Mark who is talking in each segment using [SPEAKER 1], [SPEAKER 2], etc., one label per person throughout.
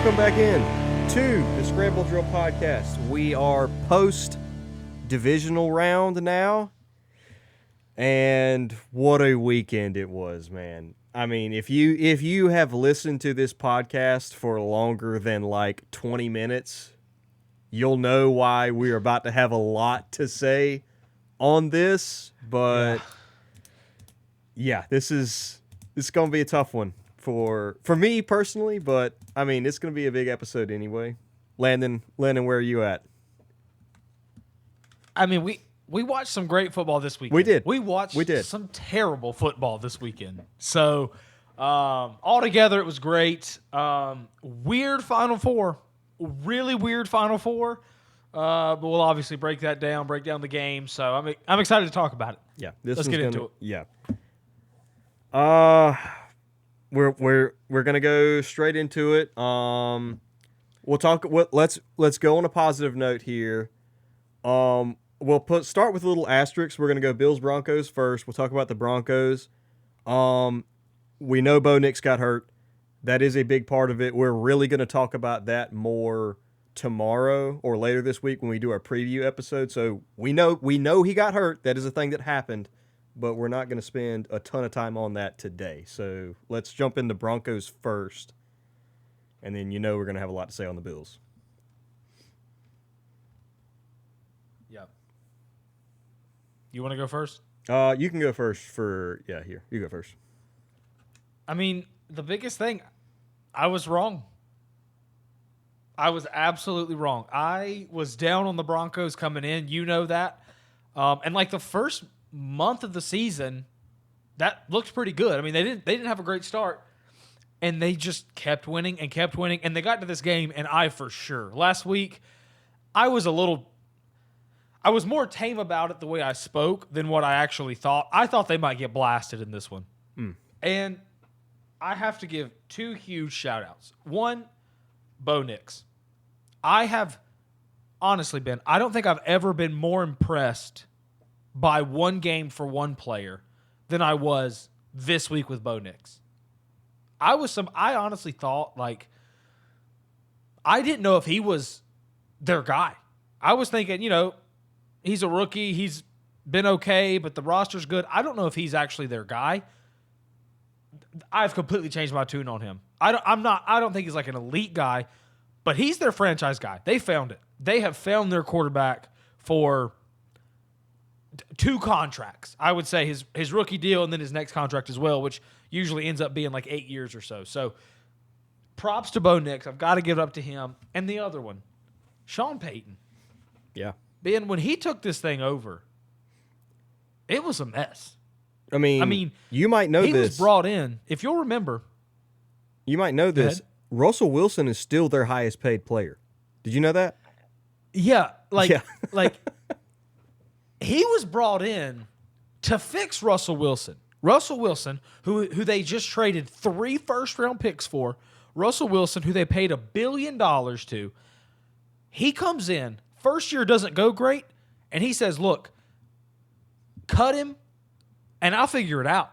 [SPEAKER 1] Welcome back in to the Scramble Drill Podcast. We are post-divisional round now, and what a weekend it was, man. I mean, if you have listened to this podcast for longer than like 20 minutes, you'll know why we're about to have a lot to say on this, but yeah this is going to be a tough one for me personally, but I mean, it's going to be a big episode anyway. Landon, where are you at?
[SPEAKER 2] I mean, we watched some great football this weekend.
[SPEAKER 1] We did.
[SPEAKER 2] We watched some terrible football this weekend. So, altogether, it was great. Weird Final Four. Really weird Final Four. But we'll obviously break that down, break down the game. So, I'm excited to talk about it.
[SPEAKER 1] Yeah.
[SPEAKER 2] Let's get into it.
[SPEAKER 1] Yeah. We're going to go straight into it. We'll talk. Let's go on a positive note here. We'll start with a little asterisk. We're going to go Bills Broncos first. We'll talk about the Broncos. We know Bo Nix got hurt. That is a big part of it. We're really going to talk about that more tomorrow or later this week when we do our preview episode. So we know he got hurt. That is a thing that happened, but we're not going to spend a ton of time on that today. So let's jump into Broncos first, and then we're going to have a lot to say on the Bills.
[SPEAKER 2] Yeah. You want to go first?
[SPEAKER 1] You can go first here. You go first.
[SPEAKER 2] I mean, the biggest thing, I was wrong. I was absolutely wrong. I was down on the Broncos coming in. You know that. And like the first month of the season, that looked pretty good. I mean, they didn't have a great start, and they just kept winning, and they got to this game, and last week, I was more tame about it the way I spoke than what I actually thought. I thought they might get blasted in this one. And I have to give two huge shout-outs. One, Bo Nix. I have honestly I don't think I've ever been more impressed by one game for one player than I was this week with Bo Nix. I honestly thought, like, I didn't know if he was their guy. I was thinking, he's a rookie, he's been okay, but the roster's good. I don't know if he's actually their guy. I've completely changed my tune on him. I don't think he's like an elite guy, but he's their franchise guy. They found it. They have found their quarterback for 2 contracts. I would say his rookie deal and then his next contract as well, which usually ends up being like 8 years or so. So props to Bo Nix. I've got to give it up to him. And the other one, Sean Payton.
[SPEAKER 1] Yeah.
[SPEAKER 2] Ben, when he took this thing over, it was a mess.
[SPEAKER 1] I mean, you might know
[SPEAKER 2] he
[SPEAKER 1] this.
[SPEAKER 2] Was brought in, if you'll remember.
[SPEAKER 1] You might know this. Russell Wilson is still their highest paid player. Did you know that?
[SPEAKER 2] Yeah. Like he was brought in to fix Russell Wilson. Russell Wilson, who they just traded 3 first-round picks for. Russell Wilson, who they paid $1 billion to. He comes in. First year doesn't go great. And he says, look, cut him, and I'll figure it out.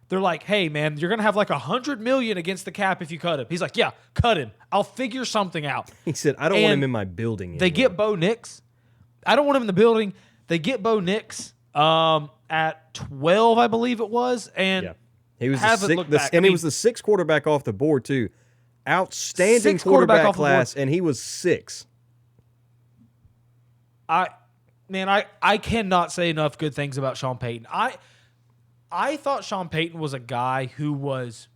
[SPEAKER 2] They're like, hey, man, you're going to have like $100 million against the cap if you cut him. He's like, yeah, cut him. I'll figure something out.
[SPEAKER 1] He said, I don't want him in my building anymore.
[SPEAKER 2] They get Bo Nix. I don't want him in the building. They get Bo Nix at 12, I believe it was. And
[SPEAKER 1] he was
[SPEAKER 2] looked back.
[SPEAKER 1] He was the 6th quarterback off the board, too. Outstanding quarterback class, and he was 6.
[SPEAKER 2] I cannot say enough good things about Sean Payton. I thought Sean Payton was a guy who was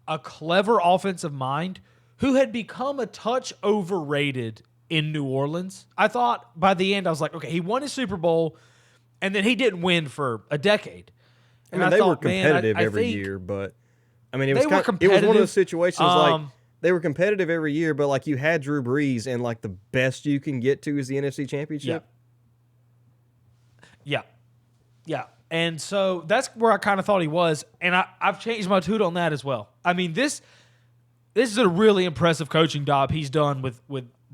[SPEAKER 2] a clever offensive mind who had become a touch overrated in New Orleans. I thought by the end, I was like, okay, he won his Super Bowl, and then he didn't win for a decade.
[SPEAKER 1] And they were competitive every year, but I mean, it was one of those situations like they were competitive every year, but like you had Drew Brees, and like the best you can get to is the NFC Championship.
[SPEAKER 2] Yeah. And so that's where I kind of thought he was, and I've changed my tune on that as well. I mean, this is a really impressive coaching job he's done with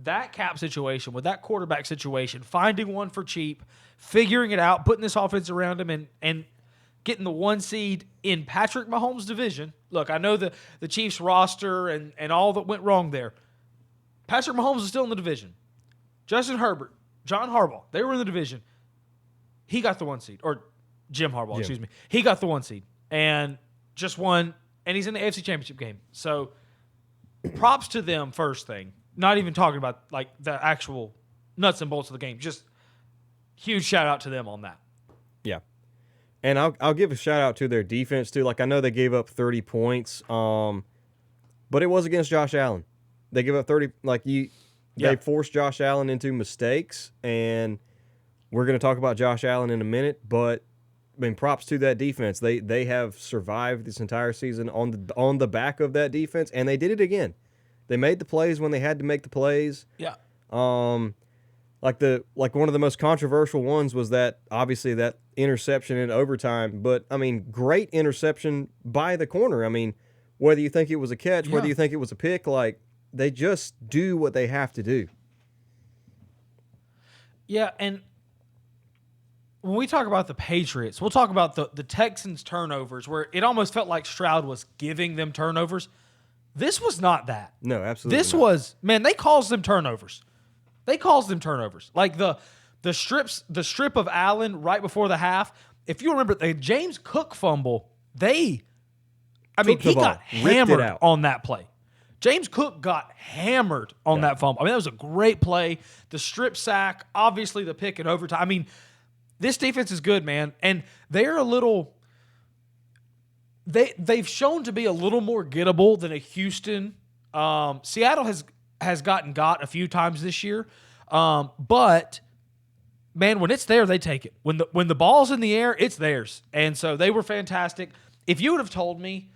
[SPEAKER 2] that cap situation, with that quarterback situation, finding one for cheap, figuring it out, putting this offense around him, and getting the 1 seed in Patrick Mahomes' division. Look, I know the Chiefs roster and all that went wrong there. Patrick Mahomes was still in the division. Justin Herbert, John Harbaugh, they were in the division. He got the 1 seed. Or Jim Harbaugh, excuse me. He got the 1 seed and just won, and he's in the AFC Championship game. So props to them, first thing. Not even talking about like the actual nuts and bolts of the game. Just huge shout out to them on that.
[SPEAKER 1] Yeah. And I'll give a shout out to their defense too. Like I know they gave up 30 points, but it was against Josh Allen. They give up 30. They forced Josh Allen into mistakes, and we're going to talk about Josh Allen in a minute. But I mean, props to that defense. They have survived this entire season on the back of that defense, and they did it again. They made the plays when they had to make the plays.
[SPEAKER 2] Yeah.
[SPEAKER 1] Like one of the most controversial ones was that obviously that interception in overtime, but I mean, great interception by the corner. I mean, whether you think it was a catch, whether you think it was a pick, like they just do what they have to do.
[SPEAKER 2] Yeah, and when we talk about the Patriots, we'll talk about the Texans' turnovers, where it almost felt like Stroud was giving them turnovers. This was not that.
[SPEAKER 1] No, absolutely
[SPEAKER 2] This
[SPEAKER 1] not.
[SPEAKER 2] was, man, they caused them turnovers. Like the strip of Allen right before the half. If you remember the James Cook fumble, he got hammered on that play. James Cook got hammered on that fumble. I mean, that was a great play. The strip sack, obviously the pick in overtime. I mean, this defense is good, man. And they're a little they've shown to be a little more gettable than a Houston. Seattle has gotten a few times this year. But man, when it's there, they take it. When the ball's in the air, it's theirs. And so they were fantastic. If you would have told me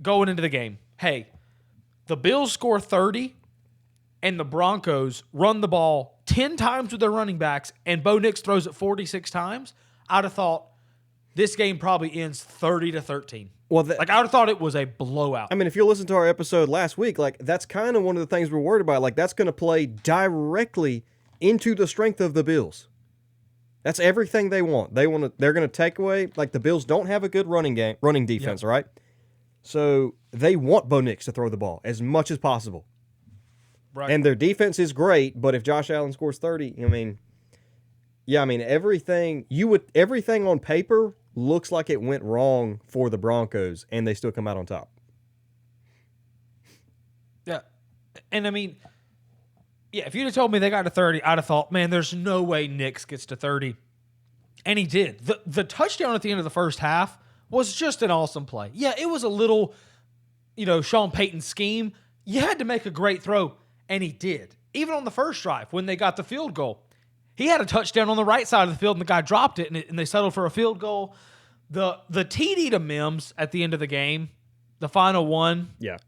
[SPEAKER 2] going into the game, hey, the Bills score 30 and the Broncos run the ball 10 times with their running backs and Bo Nix throws it 46 times, I'd have thought this game probably ends 30-13.
[SPEAKER 1] Well,
[SPEAKER 2] I would have thought it was a blowout.
[SPEAKER 1] I mean, if you listen to our episode last week, like that's kind of one of the things we're worried about. Like that's going to play directly into the strength of the Bills. That's everything they want. They're going to take away, like the Bills don't have a good running defense, right? So they want Bo Nix to throw the ball as much as possible.
[SPEAKER 2] Right.
[SPEAKER 1] And their defense is great, but if Josh Allen scores 30, everything on paper looks like it went wrong for the Broncos, and they still come out on top.
[SPEAKER 2] Yeah. And I mean, if you'd have told me they got to 30, I'd have thought, man, there's no way Nix gets to 30. And he did. The touchdown at the end of the first half was just an awesome play. Yeah, it was a little, Sean Payton scheme. You had to make a great throw, and he did. Even on the first drive, when they got the field goal, he had a touchdown on the right side of the field, and the guy dropped it, and they settled for a field goal. The TD to Mims at the end of the game, the final one.
[SPEAKER 1] Yeah.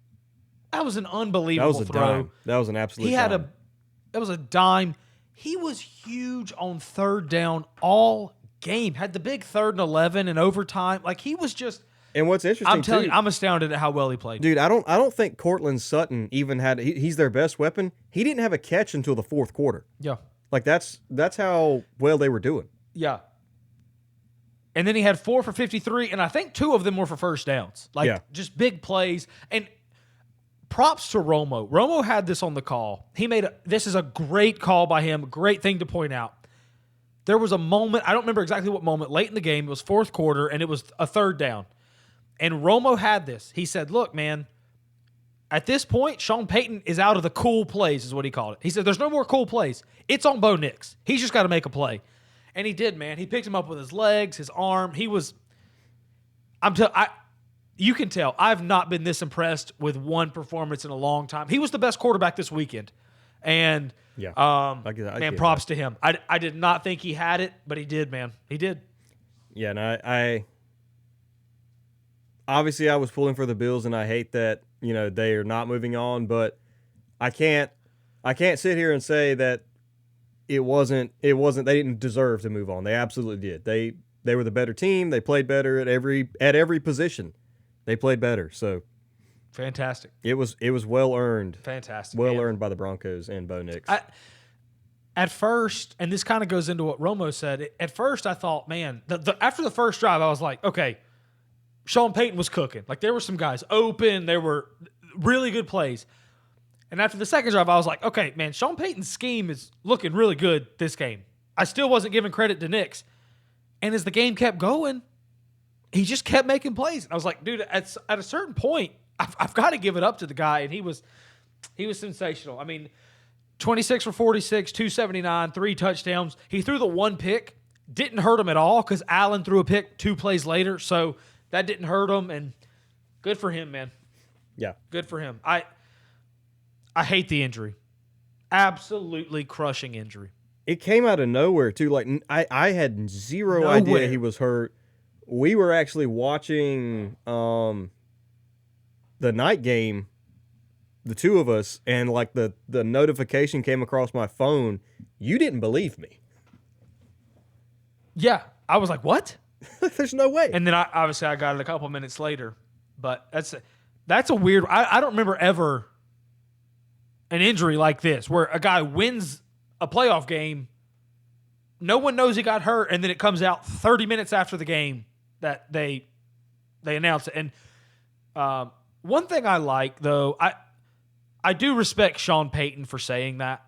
[SPEAKER 2] That was an unbelievable throw.
[SPEAKER 1] Dime. That was an absolute dime.
[SPEAKER 2] That was a dime. He was huge on third down all game. Had the big 3rd and 11 in overtime. Like he was just.
[SPEAKER 1] And what's interesting,
[SPEAKER 2] I'm telling you, I'm astounded at how well he played.
[SPEAKER 1] Dude, I don't think Cortland Sutton even had. He's their best weapon. He didn't have a catch until the fourth quarter.
[SPEAKER 2] Yeah.
[SPEAKER 1] Like that's how well they were doing.
[SPEAKER 2] Yeah. And then he had 4 for 53, and I think 2 of them were for first downs. Just big plays. And props to Romo. Romo had this on the call. This is a great call by him. Great thing to point out. There was a moment, I don't remember exactly what moment, late in the game. It was fourth quarter, and it was a 3rd down. And Romo had this. He said, look, man, at this point, Sean Payton is out of the cool plays, is what he called it. He said, there's no more cool plays. It's on Bo Nix. He's just got to make a play. And he did, man. He picked him up with his legs, his arm. You can tell, I've not been this impressed with one performance in a long time. He was the best quarterback this weekend. And, props to him. I did not think he had it, but he did, man. He did.
[SPEAKER 1] Yeah, and I obviously I was pulling for the Bills, and I hate that, they are not moving on, but I can't sit here and say that it wasn't they didn't deserve to move on. They absolutely did. They were the better team. They played better at every position. They played better. So
[SPEAKER 2] fantastic.
[SPEAKER 1] It was well earned.
[SPEAKER 2] Fantastic.
[SPEAKER 1] Well earned by the Broncos and Bo Nix.
[SPEAKER 2] At first, and this kind of goes into what Romo said, at first I thought, man, after the first drive, I was like, okay, Sean Payton was cooking. Like there were some guys open. There were really good plays. And after the second drive, I was like, okay, man, Sean Payton's scheme is looking really good this game. I still wasn't giving credit to Nix. And as the game kept going, he just kept making plays. And I was like, dude, at a certain point, I've got to give it up to the guy. And he was sensational. I mean, 26 for 46, 279, 3 touchdowns. He threw the 1 pick. Didn't hurt him at all because Allen threw a pick 2 plays later. So that didn't hurt him. And good for him, man.
[SPEAKER 1] Yeah.
[SPEAKER 2] Good for him. I hate the injury. Absolutely crushing injury.
[SPEAKER 1] It came out of nowhere, too. Like, I had zero idea he was hurt. We were actually watching the night game, the two of us, and, like, the notification came across my phone. You didn't believe me.
[SPEAKER 2] Yeah. I was like, what?
[SPEAKER 1] There's no way.
[SPEAKER 2] And then I got it a couple minutes later. But that's a weird – I don't remember ever an injury like this where a guy wins a playoff game, no one knows he got hurt, and then it comes out 30 minutes after the game that they announce it. And one thing I like, though, I do respect Sean Payton for saying that.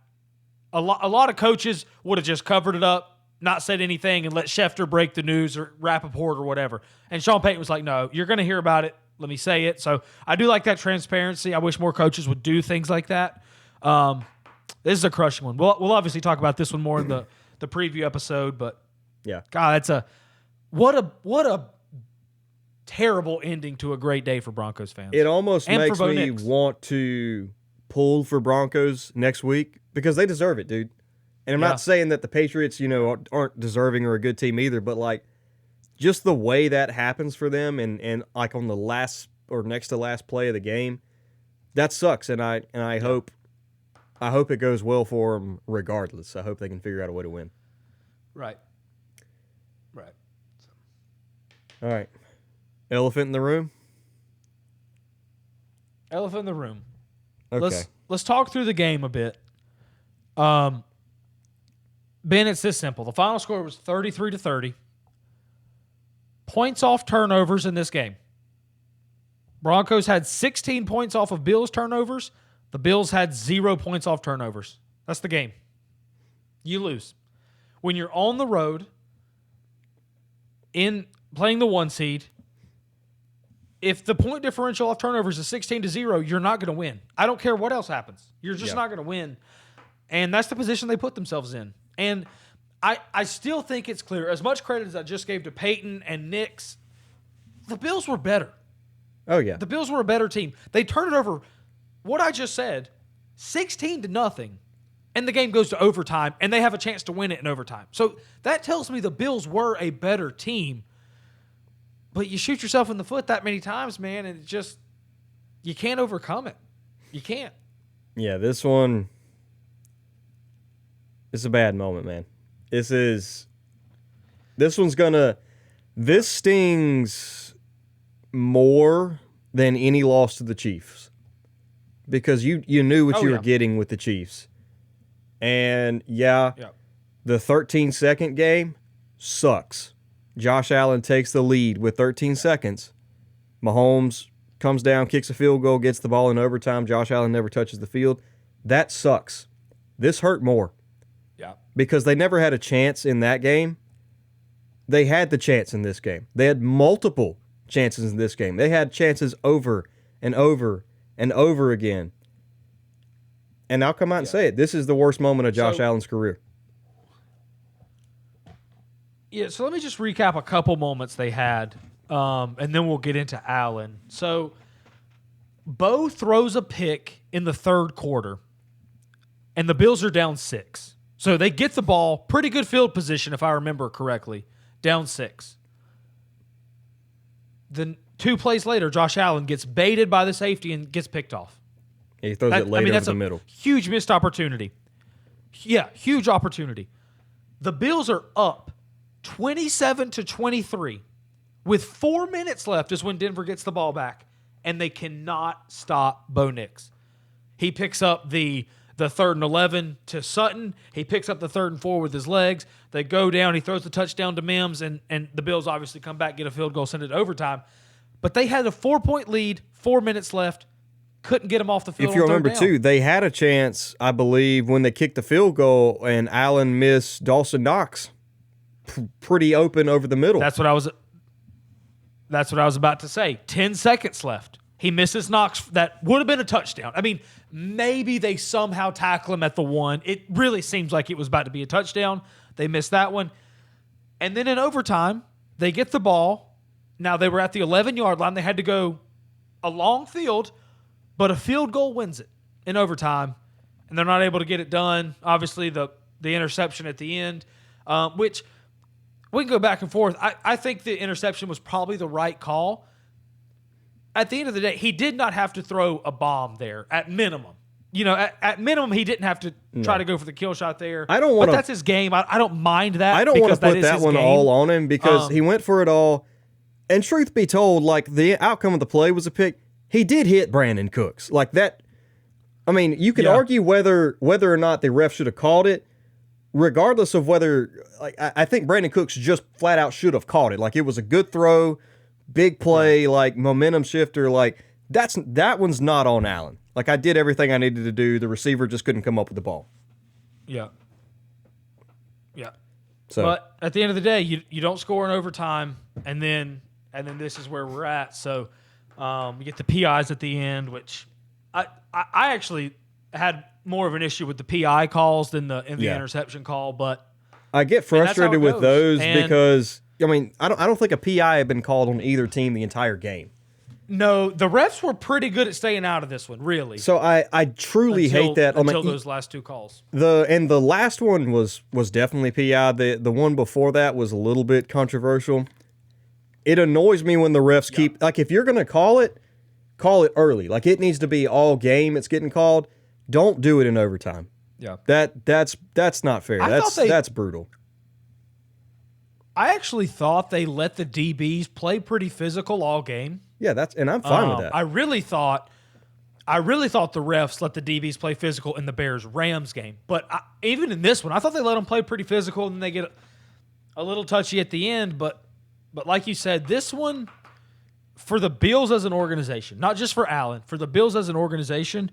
[SPEAKER 2] A lot of coaches would have just covered it up, not said anything, and let Schefter break the news or Rappaport or whatever. And Sean Payton was like, no, you're going to hear about it. Let me say it. So I do like that transparency. I wish more coaches would do things like that. This is a crushing one. We'll obviously talk about this one more in the preview episode, but
[SPEAKER 1] yeah,
[SPEAKER 2] God, what a terrible ending to a great day for Broncos fans.
[SPEAKER 1] It almost makes me want to pull for Broncos next week because they deserve it, dude. And I'm not saying that the Patriots, aren't deserving or a good team either, but like just the way that happens for them and like on the last or next to last play of the game, that sucks. And I hope it goes well for them regardless. I hope they can figure out a way to win.
[SPEAKER 2] Right.
[SPEAKER 1] All right. Elephant in the room?
[SPEAKER 2] Elephant in the room.
[SPEAKER 1] Okay.
[SPEAKER 2] Let's talk through the game a bit. Ben, it's this simple. The final score was 33-30. Points off turnovers in this game. Broncos had 16 points off of Bills turnovers. The Bills had 0 points off turnovers. That's the game. You lose. When you're on the road in playing the 1 seed, if the point differential off turnovers is 16-0, you're not going to win. I don't care what else happens. You're just not going to win. And that's the position they put themselves in. And I still think it's clear. As much credit as I just gave to Peyton and Nix, the Bills were better.
[SPEAKER 1] Oh, yeah.
[SPEAKER 2] The Bills were a better team. They turned it over, what I just said, 16-0, and the game goes to overtime, and they have a chance to win it in overtime. So that tells me the Bills were a better team. But you shoot yourself in the foot that many times, man, and it just, you can't overcome it. You can't.
[SPEAKER 1] Yeah, this one, it's a bad moment, man. This stings more than any loss to the Chiefs because you knew what you were getting with the Chiefs. And the 13-second game sucks. Josh Allen takes the lead with 13 seconds. Mahomes comes down, kicks a field goal, gets the ball in overtime. Josh Allen never touches the field. That sucks. This hurt more.
[SPEAKER 2] Yeah.
[SPEAKER 1] Because they never had a chance in that game. They had the chance in this game. They had multiple chances in this game. They had chances over and over and over again. And I'll come out and say it. This is the worst moment of Josh Allen's career.
[SPEAKER 2] Yeah, so let me just recap a couple moments they had, and then we'll get into Allen. So Bo throws a pick in the third quarter, and the Bills are down 6. So they get the ball, pretty good field position if I remember correctly, down 6. Then 2 plays later, Josh Allen gets baited by the safety and gets picked off.
[SPEAKER 1] He throws it later over the middle.
[SPEAKER 2] Huge missed opportunity. Yeah, huge opportunity. The Bills are up 27-23. With 4 minutes left is when Denver gets the ball back, and they cannot stop Bo Nix. He picks up the 3rd and 11 to Sutton. He picks up the 3rd and 4 with his legs. They go down. He throws the touchdown to Mims, and the Bills obviously come back, get a field goal, send it to overtime. But they had a 4-point lead, 4 minutes left, couldn't get him off the field.
[SPEAKER 1] If you
[SPEAKER 2] on
[SPEAKER 1] remember,
[SPEAKER 2] third down.
[SPEAKER 1] too, they had a chance, I believe, when they kicked the field goal and Allen missed Dawson Knox pretty open over the middle.
[SPEAKER 2] That's what I was about to say. 10 seconds left. He misses Knox. That would have been a touchdown. I mean, maybe they somehow tackle him at the 1. It really seems like it was about to be a touchdown. They missed that one. And then in overtime, they get the ball. Now, they were at the 11-yard line. They had to go a long field, but a field goal wins it in overtime, and they're not able to get it done. Obviously, the interception at the end, which we can go back and forth. I think the interception was probably the right call. At the end of the day, he did not have to throw a bomb there at minimum. At minimum, he didn't have to try to go for the kill shot there.
[SPEAKER 1] I don't want
[SPEAKER 2] But that's his game. I don't mind that.
[SPEAKER 1] I don't want to
[SPEAKER 2] because
[SPEAKER 1] put
[SPEAKER 2] is
[SPEAKER 1] that
[SPEAKER 2] his
[SPEAKER 1] one
[SPEAKER 2] game.
[SPEAKER 1] all on him because he went for it all. And truth be told, like the outcome of the play was a pick. He did hit Brandon Cooks like that. I mean, you could argue whether or not the ref should have called it, regardless of whether. Like I think Brandon Cooks just flat out should have caught it. Like it was a good throw, big play, like momentum shifter. Like that one's not on Allen. Like I did everything I needed to do. The receiver just couldn't come up with the ball.
[SPEAKER 2] Yeah.
[SPEAKER 1] So,
[SPEAKER 2] but at the end of the day, you don't score in overtime, and then this is where we're at. So you get the PIs at the end, which I actually had more of an issue with the PI calls than the interception call. But
[SPEAKER 1] I get frustrated with those because I mean I don't think a PI had been called on either team the entire game.
[SPEAKER 2] No, the refs were pretty good at staying out of this one, really.
[SPEAKER 1] So I truly hate that.
[SPEAKER 2] Until those last two calls.
[SPEAKER 1] The last one was definitely PI. The one before that was a little bit controversial. It annoys me when the refs keep like if you're gonna call it early. Like it needs to be all game. It's getting called. Don't do it in overtime.
[SPEAKER 2] Yeah,
[SPEAKER 1] that's not fair. That's brutal.
[SPEAKER 2] I actually thought they let the DBs play pretty physical all game.
[SPEAKER 1] Yeah, and I'm fine with that.
[SPEAKER 2] I really thought the refs let the DBs play physical in the Bears-Rams game. But even in this one, I thought they let them play pretty physical, and then they get a little touchy at the end. But like you said, this one, for the Bills as an organization, not just for Allen, for the Bills as an organization,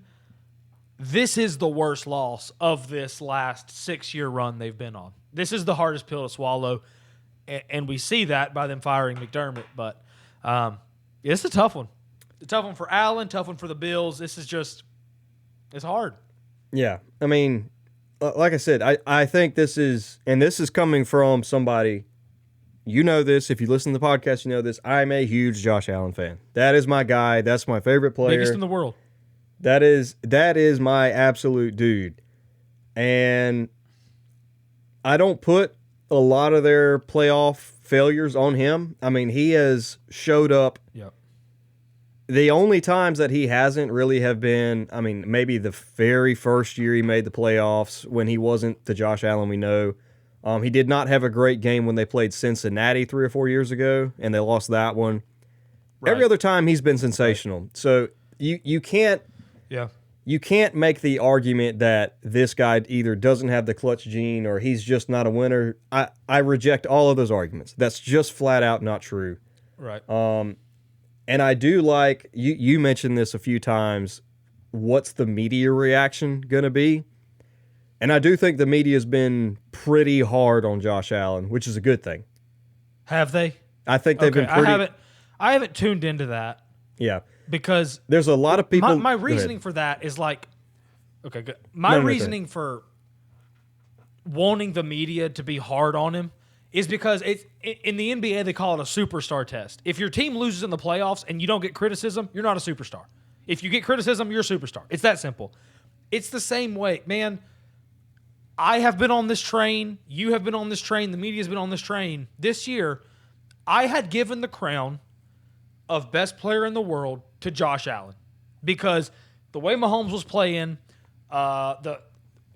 [SPEAKER 2] this is the worst loss of this last 6-year run they've been on. This is the hardest pill to swallow, and we see that by them firing McDermott. But it's a tough one. It's a tough one for Allen, tough one for the Bills. This is just – it's hard.
[SPEAKER 1] Yeah. I mean, like I said, I think this is coming from somebody – you know this. If you listen to the podcast, you know this. I'm a huge Josh Allen fan. That is my guy. That's my favorite player.
[SPEAKER 2] Biggest in the world.
[SPEAKER 1] That is my absolute dude. And I don't put a lot of their playoff failures on him. I mean, he has showed up.
[SPEAKER 2] Yep.
[SPEAKER 1] The only times that he hasn't really have been, I mean, maybe the very first year he made the playoffs when he wasn't the Josh Allen we know. He did not have a great game when they played Cincinnati 3 or 4 years ago, and they lost that one. Right. Every other time he's been sensational. Right. So you can't make the argument that this guy either doesn't have the clutch gene or he's just not a winner. I reject all of those arguments. That's just flat out not true.
[SPEAKER 2] Right.
[SPEAKER 1] And I do like you mentioned this a few times. What's the media reaction going to be? And I do think the media's been pretty hard on Josh Allen, which is a good thing.
[SPEAKER 2] Have they?
[SPEAKER 1] I think they've been pretty...
[SPEAKER 2] I haven't tuned into that.
[SPEAKER 1] Yeah.
[SPEAKER 2] Because...
[SPEAKER 1] there's a lot of people...
[SPEAKER 2] My reasoning for that is like... Okay, good. My reasoning for wanting the media to be hard on him is because in the NBA, they call it a superstar test. If your team loses in the playoffs and you don't get criticism, you're not a superstar. If you get criticism, you're a superstar. It's that simple. It's the same way. Man... I have been on this train. You have been on this train. The media's been on this train. This year, I had given the crown of best player in the world to Josh Allen because the way Mahomes was playing, the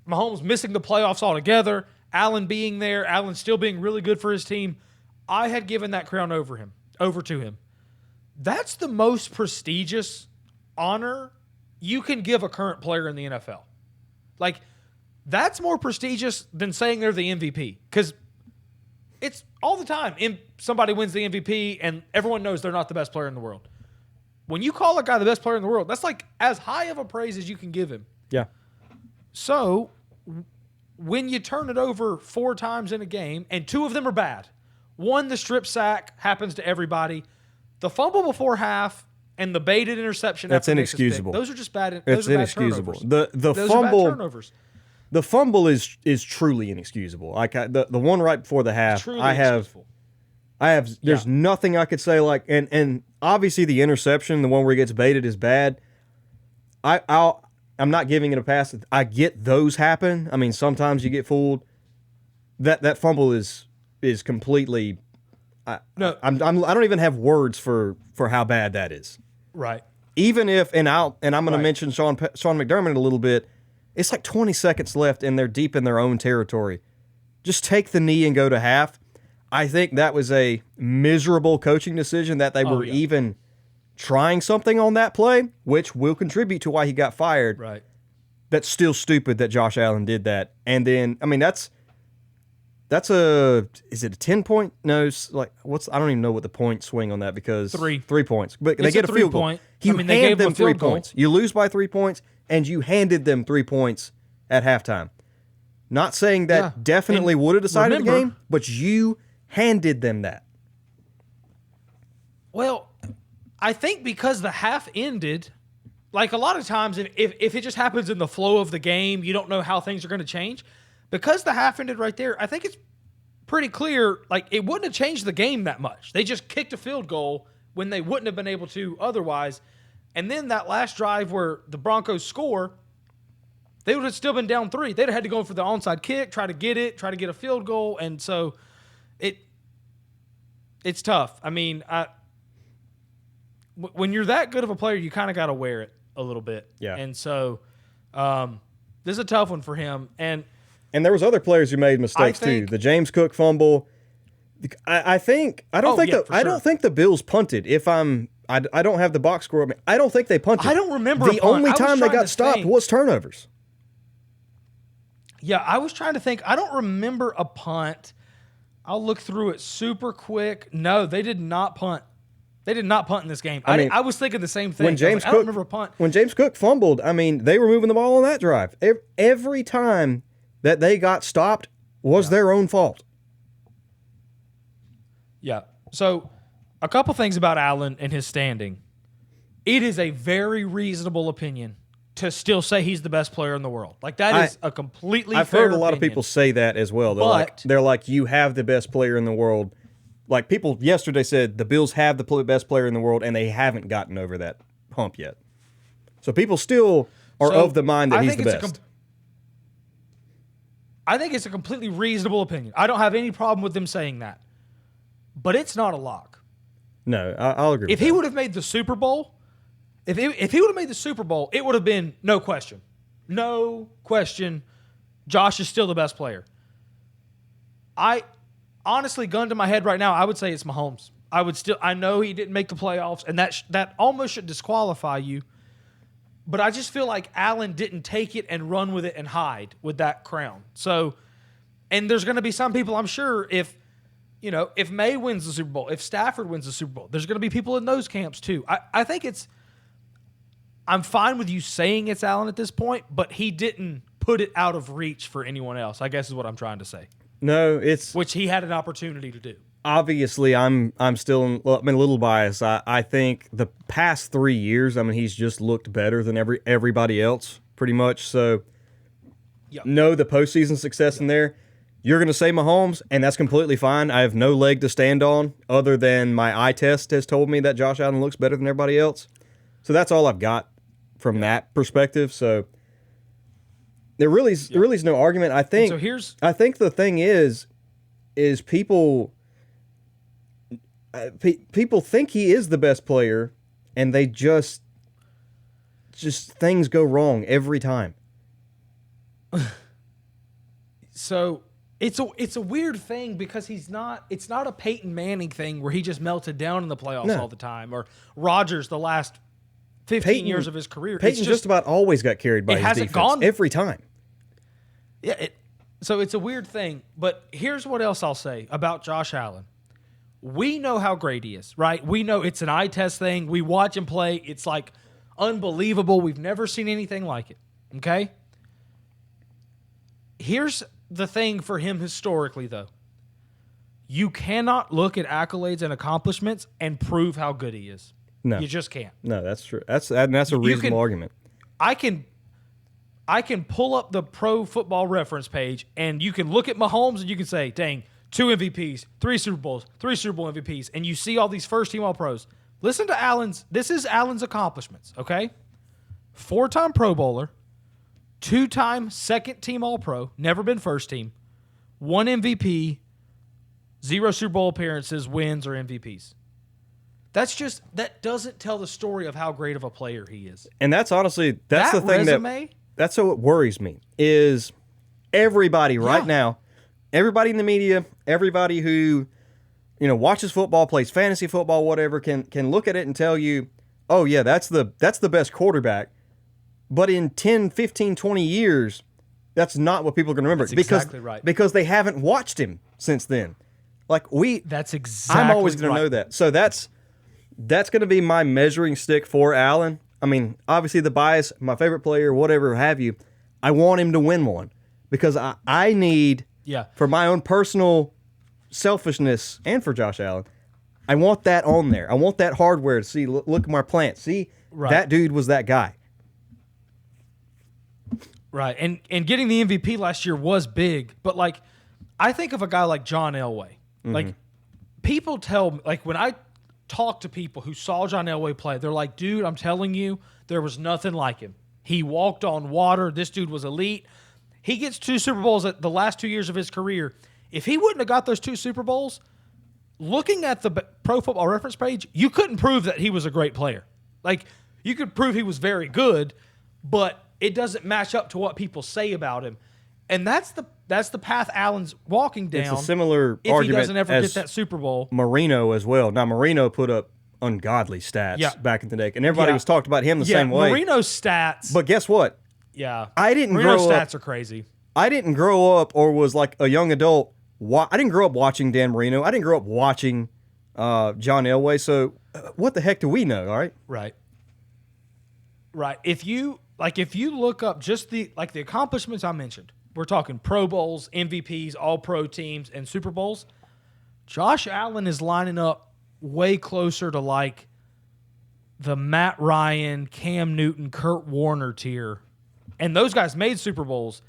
[SPEAKER 2] Mahomes missing the playoffs altogether, Allen being there, Allen still being really good for his team, I had given that crown over to him. That's the most prestigious honor you can give a current player in the NFL. Like, that's more prestigious than saying they're the MVP because it's all the time. Somebody wins the MVP and everyone knows they're not the best player in the world. When you call a guy the best player in the world, that's like as high of a praise as you can give him.
[SPEAKER 1] Yeah.
[SPEAKER 2] So when you turn it over 4 times in a game, and 2 of them are bad. One, the strip sack happens to everybody. The fumble before half and the baited interception.
[SPEAKER 1] That's
[SPEAKER 2] after Nick's pick,
[SPEAKER 1] inexcusable.
[SPEAKER 2] those are just bad.
[SPEAKER 1] It's
[SPEAKER 2] those are
[SPEAKER 1] inexcusable.
[SPEAKER 2] Bad turnovers.
[SPEAKER 1] The
[SPEAKER 2] those
[SPEAKER 1] fumble.
[SPEAKER 2] are bad turnovers.
[SPEAKER 1] The fumble is truly inexcusable. Like the one right before the half, there's nothing I could say like, and obviously the interception, the one where he gets baited, is bad. I'm not giving it a pass. I get those happen. I mean, sometimes you get fooled. That fumble is completely. I don't even have words for how bad that is.
[SPEAKER 2] Right.
[SPEAKER 1] Even if I'm going to mention Sean McDermott a little bit. It's like 20 seconds left, and they're deep in their own territory. Just take the knee and go to half. I think that was a miserable coaching decision that they were even trying something on that play, which will contribute to why he got fired.
[SPEAKER 2] Right.
[SPEAKER 1] That's still stupid that Josh Allen did that. And then, I mean, is it a 10-point? No, I don't even know what the point swing on that because
[SPEAKER 2] 3
[SPEAKER 1] points. But they get a field goal. You hand them 3 points. You lose by 3 points, and you handed them 3 points at halftime. Not saying that definitely would have decided the game, but you handed them that.
[SPEAKER 2] Well, I think because the half ended, like a lot of times if it just happens in the flow of the game, you don't know how things are going to change. Because the half ended right there, I think it's pretty clear, like it wouldn't have changed the game that much. They just kicked a field goal when they wouldn't have been able to otherwise. And then that last drive where the Broncos score, they would have still been down 3. They'd have had to go for the onside kick, try to get a field goal. And so it's tough. I mean, when you're that good of a player, you kind of got to wear it a little bit.
[SPEAKER 1] Yeah.
[SPEAKER 2] And so this is a tough one for him. And
[SPEAKER 1] there was other players who made mistakes too. The James Cook fumble. I don't think the Bills punted. I don't have the box score. I don't think they punted.
[SPEAKER 2] I don't remember.
[SPEAKER 1] The only time they got stopped was turnovers.
[SPEAKER 2] Yeah, I was trying to think. I don't remember a punt. I'll look through it super quick. No, they did not punt. They did not punt in this game. I was thinking the same thing. I don't remember a punt.
[SPEAKER 1] When James Cook fumbled, I mean, they were moving the ball on that drive. Every time that they got stopped was their own fault.
[SPEAKER 2] Yeah. So a couple things about Allen and his standing. It is a very reasonable opinion to still say he's the best player in the world. Like that is a completely fair
[SPEAKER 1] I've heard a lot
[SPEAKER 2] opinion.
[SPEAKER 1] of people say that as well. They're like, you have the best player in the world. Like people yesterday said the Bills have the best player in the world and they haven't gotten over that hump yet. So people still are of the mind that he's the best.
[SPEAKER 2] I think it's a completely reasonable opinion. I don't have any problem with them saying that. But it's not a lock.
[SPEAKER 1] No, I'll agree with that.
[SPEAKER 2] If he would have made the Super Bowl, if he would have made the Super Bowl, it would have been no question. No question. Josh is still the best player. I honestly, gun to my head right now, I would say it's Mahomes. I know he didn't make the playoffs, and that almost should disqualify you. But I just feel like Allen didn't take it and run with it and hide with that crown. So, and there's going to be some people, I'm sure, if May wins the Super Bowl, if Stafford wins the Super Bowl, there's going to be people in those camps too. I think I'm fine with you saying it's Allen at this point, but he didn't put it out of reach for anyone else, I guess is what I'm trying to say.
[SPEAKER 1] No,
[SPEAKER 2] which he had an opportunity to do.
[SPEAKER 1] Obviously, I'm still a little biased. I think the past 3 years, he's just looked better than everybody else, pretty much. So, no, the postseason success in there. You're going to say Mahomes, and that's completely fine. I have no leg to stand on other than my eye test has told me that Josh Allen looks better than everybody else. So that's all I've got from that perspective. So there really is no argument. I think the thing is people think he is the best player, and they just things go wrong every time.
[SPEAKER 2] So it's a weird thing because it's not a Peyton Manning thing where he just melted down in the playoffs all the time, or Rodgers the last 15 years of his career.
[SPEAKER 1] Peyton just about always got carried by his defense every time.
[SPEAKER 2] Yeah, so it's a weird thing. But here's what else I'll say about Josh Allen. We know how great he is, right? We know it's an eye test thing. We watch him play. It's like unbelievable. We've never seen anything like it, okay? Here's the thing for him historically, though. You cannot look at accolades and accomplishments and prove how good he is.
[SPEAKER 1] No.
[SPEAKER 2] You just can't.
[SPEAKER 1] No, that's true. That's a reasonable argument.
[SPEAKER 2] I can pull up the Pro Football Reference page, and you can look at Mahomes, and you can say, dang, 2 MVPs, 3 Super Bowls, 3 Super Bowl MVPs, and you see all these first-team All-Pros. Listen to Allen's. This is Allen's accomplishments, okay? 4-time Pro Bowler, 2-time second-team All-Pro, never been first-team, 1 MVP, 0 Super Bowl appearances, wins, or MVPs. That doesn't tell the story of how great of a player he is.
[SPEAKER 1] And that's honestly, that's the thing
[SPEAKER 2] resume,
[SPEAKER 1] that's what worries me, is everybody right now, everybody in the media, everybody who, watches football, plays fantasy football, whatever, can look at it and tell you, oh yeah, that's the best quarterback. But in 10, 15, 20 years, that's not what people are going to remember.
[SPEAKER 2] That's exactly right.
[SPEAKER 1] Because they haven't watched him since then.
[SPEAKER 2] That's exactly
[SPEAKER 1] I'm always going to know that. So that's going to be my measuring stick for Allen. I mean, obviously the bias, my favorite player, whatever have you, I want him to win one. Because I need, for my own personal selfishness and for Josh Allen, I want that on there. I want that hardware to see, look at my plant. See, that dude was that guy.
[SPEAKER 2] Right. And getting the MVP last year was big. But, I think of a guy like John Elway. Mm-hmm. People tell me, when I talk to people who saw John Elway play, they're like, dude, I'm telling you, there was nothing like him. He walked on water. This dude was elite. He gets 2 Super Bowls at the last 2 years of his career. If he wouldn't have got those 2 Super Bowls, looking at the Pro Football Reference page, you couldn't prove that he was a great player. You could prove he was very good, but it doesn't match up to what people say about him. And that's the path Allen's walking down.
[SPEAKER 1] It's a similar
[SPEAKER 2] if
[SPEAKER 1] argument
[SPEAKER 2] he doesn't ever get that Super Bowl.
[SPEAKER 1] Marino as well. Now, Marino put up ungodly stats back in the day, and everybody was talked about him the same way.
[SPEAKER 2] Marino's stats.
[SPEAKER 1] But guess what?
[SPEAKER 2] Yeah.
[SPEAKER 1] Marino's
[SPEAKER 2] stats are crazy.
[SPEAKER 1] I didn't grow up or was like a young adult. I didn't grow up watching Dan Marino. I didn't grow up watching John Elway. So what the heck do we know, all right?
[SPEAKER 2] Right. If you look up just the accomplishments I mentioned, we're talking Pro Bowls, MVPs, All-Pro teams, and Super Bowls. Josh Allen is lining up way closer to the Matt Ryan, Cam Newton, Kurt Warner tier. And those guys made Super Bowls.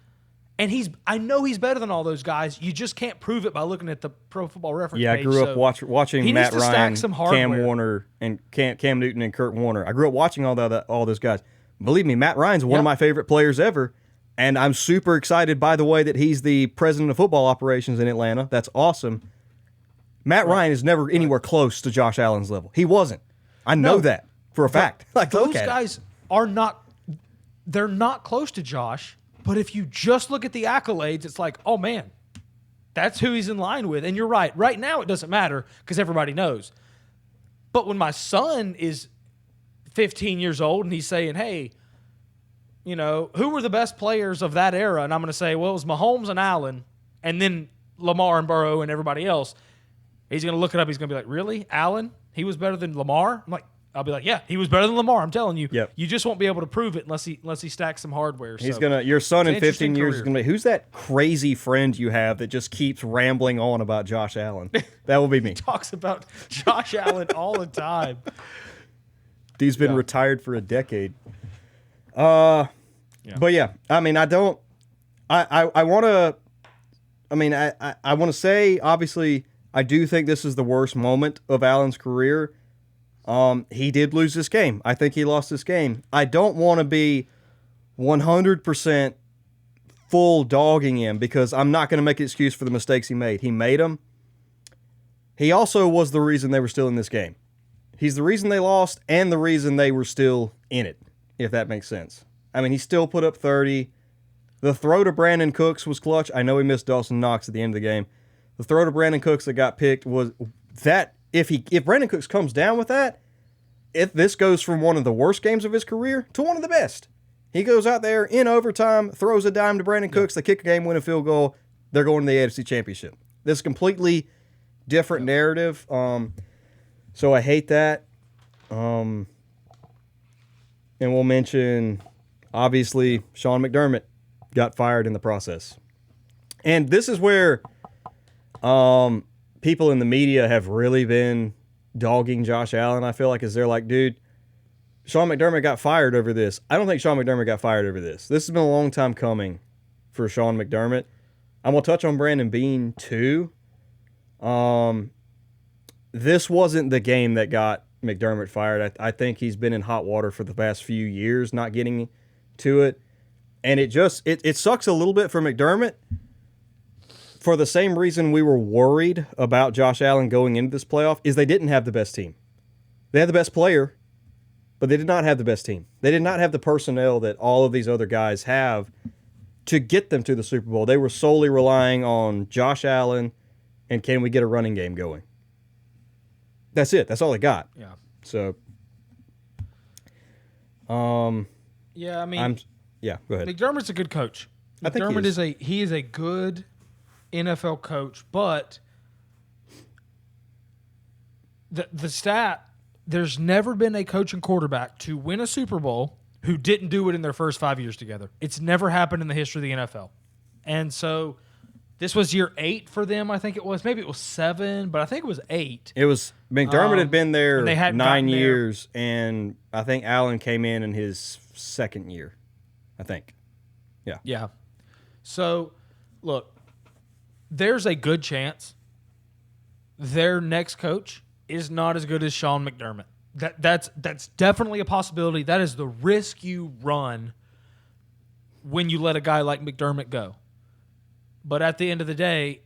[SPEAKER 2] And I know he's better than all those guys. You just can't prove it by looking at the Pro Football Reference page.
[SPEAKER 1] I grew up watching Matt Ryan, Cam Warner, and Cam Newton and Kurt Warner. I grew up watching all those guys. Believe me, Matt Ryan's one of my favorite players ever. And I'm super excited, by the way, that he's the president of football operations in Atlanta. That's awesome. Matt Ryan is never anywhere close to Josh Allen's level. He wasn't. I know that for a fact.
[SPEAKER 2] Those guys are not – they're not close to Josh. But if you just look at the accolades, it's like, oh, man, that's who he's in line with. And you're right. Right now it doesn't matter because everybody knows. But when my son is 15 years old and he's saying, hey – who were the best players of that era? And I'm going to say, well, it was Mahomes and Allen, and then Lamar and Burrow and everybody else. He's going to look it up. He's going to be like, really? Allen? He was better than Lamar? I'll be like, yeah, he was better than Lamar. I'm telling you.
[SPEAKER 1] Yep.
[SPEAKER 2] You just won't be able to prove it unless he stacks some hardware.
[SPEAKER 1] Your son in 15 years is going to be, who's that crazy friend you have that just keeps rambling on about Josh Allen? That will be me.
[SPEAKER 2] He talks about Josh Allen all the time.
[SPEAKER 1] He's been retired for a decade. But yeah, I mean, I want to say, obviously, I do think this is the worst moment of Allen's career. He did lose this game. I think he lost this game. I don't want to be 100% full dogging him because I'm not going to make an excuse for the mistakes he made. He made them. He also was the reason they were still in this game. He's the reason they lost and the reason they were still in it, if that makes sense. I mean, he still put up 30. The throw to Brandon Cooks was clutch. I know he missed Dawson Knox at the end of the game. The throw to Brandon Cooks that got picked was that if Brandon Cooks comes down with that, this goes from one of the worst games of his career to one of the best. He goes out there in overtime, throws a dime to Brandon Cooks, they kick a game-winning field goal, they're going to the AFC Championship. This completely different narrative. So I hate that. And we'll mention, obviously, Sean McDermott got fired in the process. And this is where people in the media have really been dogging Josh Allen, I feel like, is they're like, dude, Sean McDermott got fired over this. I don't think Sean McDermott got fired over this. This has been a long time coming for Sean McDermott. I'm going to touch on Brandon Beane, too. This wasn't the game that got McDermott fired. I think he's been in hot water for the past few years, not getting to it. And it sucks a little bit for McDermott for the same reason we were worried about Josh Allen going into this playoff, is they didn't have the best team. They had the best player, but they did not have the best team. They did not have the personnel that all of these other guys have to get them to the Super Bowl. They were solely relying on Josh Allen and can we get a running game going. That's it. That's all they got.
[SPEAKER 2] Yeah.
[SPEAKER 1] So,
[SPEAKER 2] yeah, I mean,
[SPEAKER 1] go ahead.
[SPEAKER 2] McDermott's a good coach.
[SPEAKER 1] I think
[SPEAKER 2] he is a good NFL coach, but the stat, there's never been a coach and quarterback to win a Super Bowl who didn't do it in their first 5 years together. It's never happened in the history of the NFL. And so this was year 8 for them, I think it was. Maybe it was 7, but I think it was 8.
[SPEAKER 1] It was McDermott had been there
[SPEAKER 2] they hadn't
[SPEAKER 1] 9
[SPEAKER 2] gotten there.
[SPEAKER 1] years, and I think Allen came in his second year, I think.
[SPEAKER 2] Yeah. So, look, there's a good chance their next coach is not as good as Sean McDermott. That's definitely a possibility. That is the risk you run when you let a guy like McDermott go. But at the end of the day,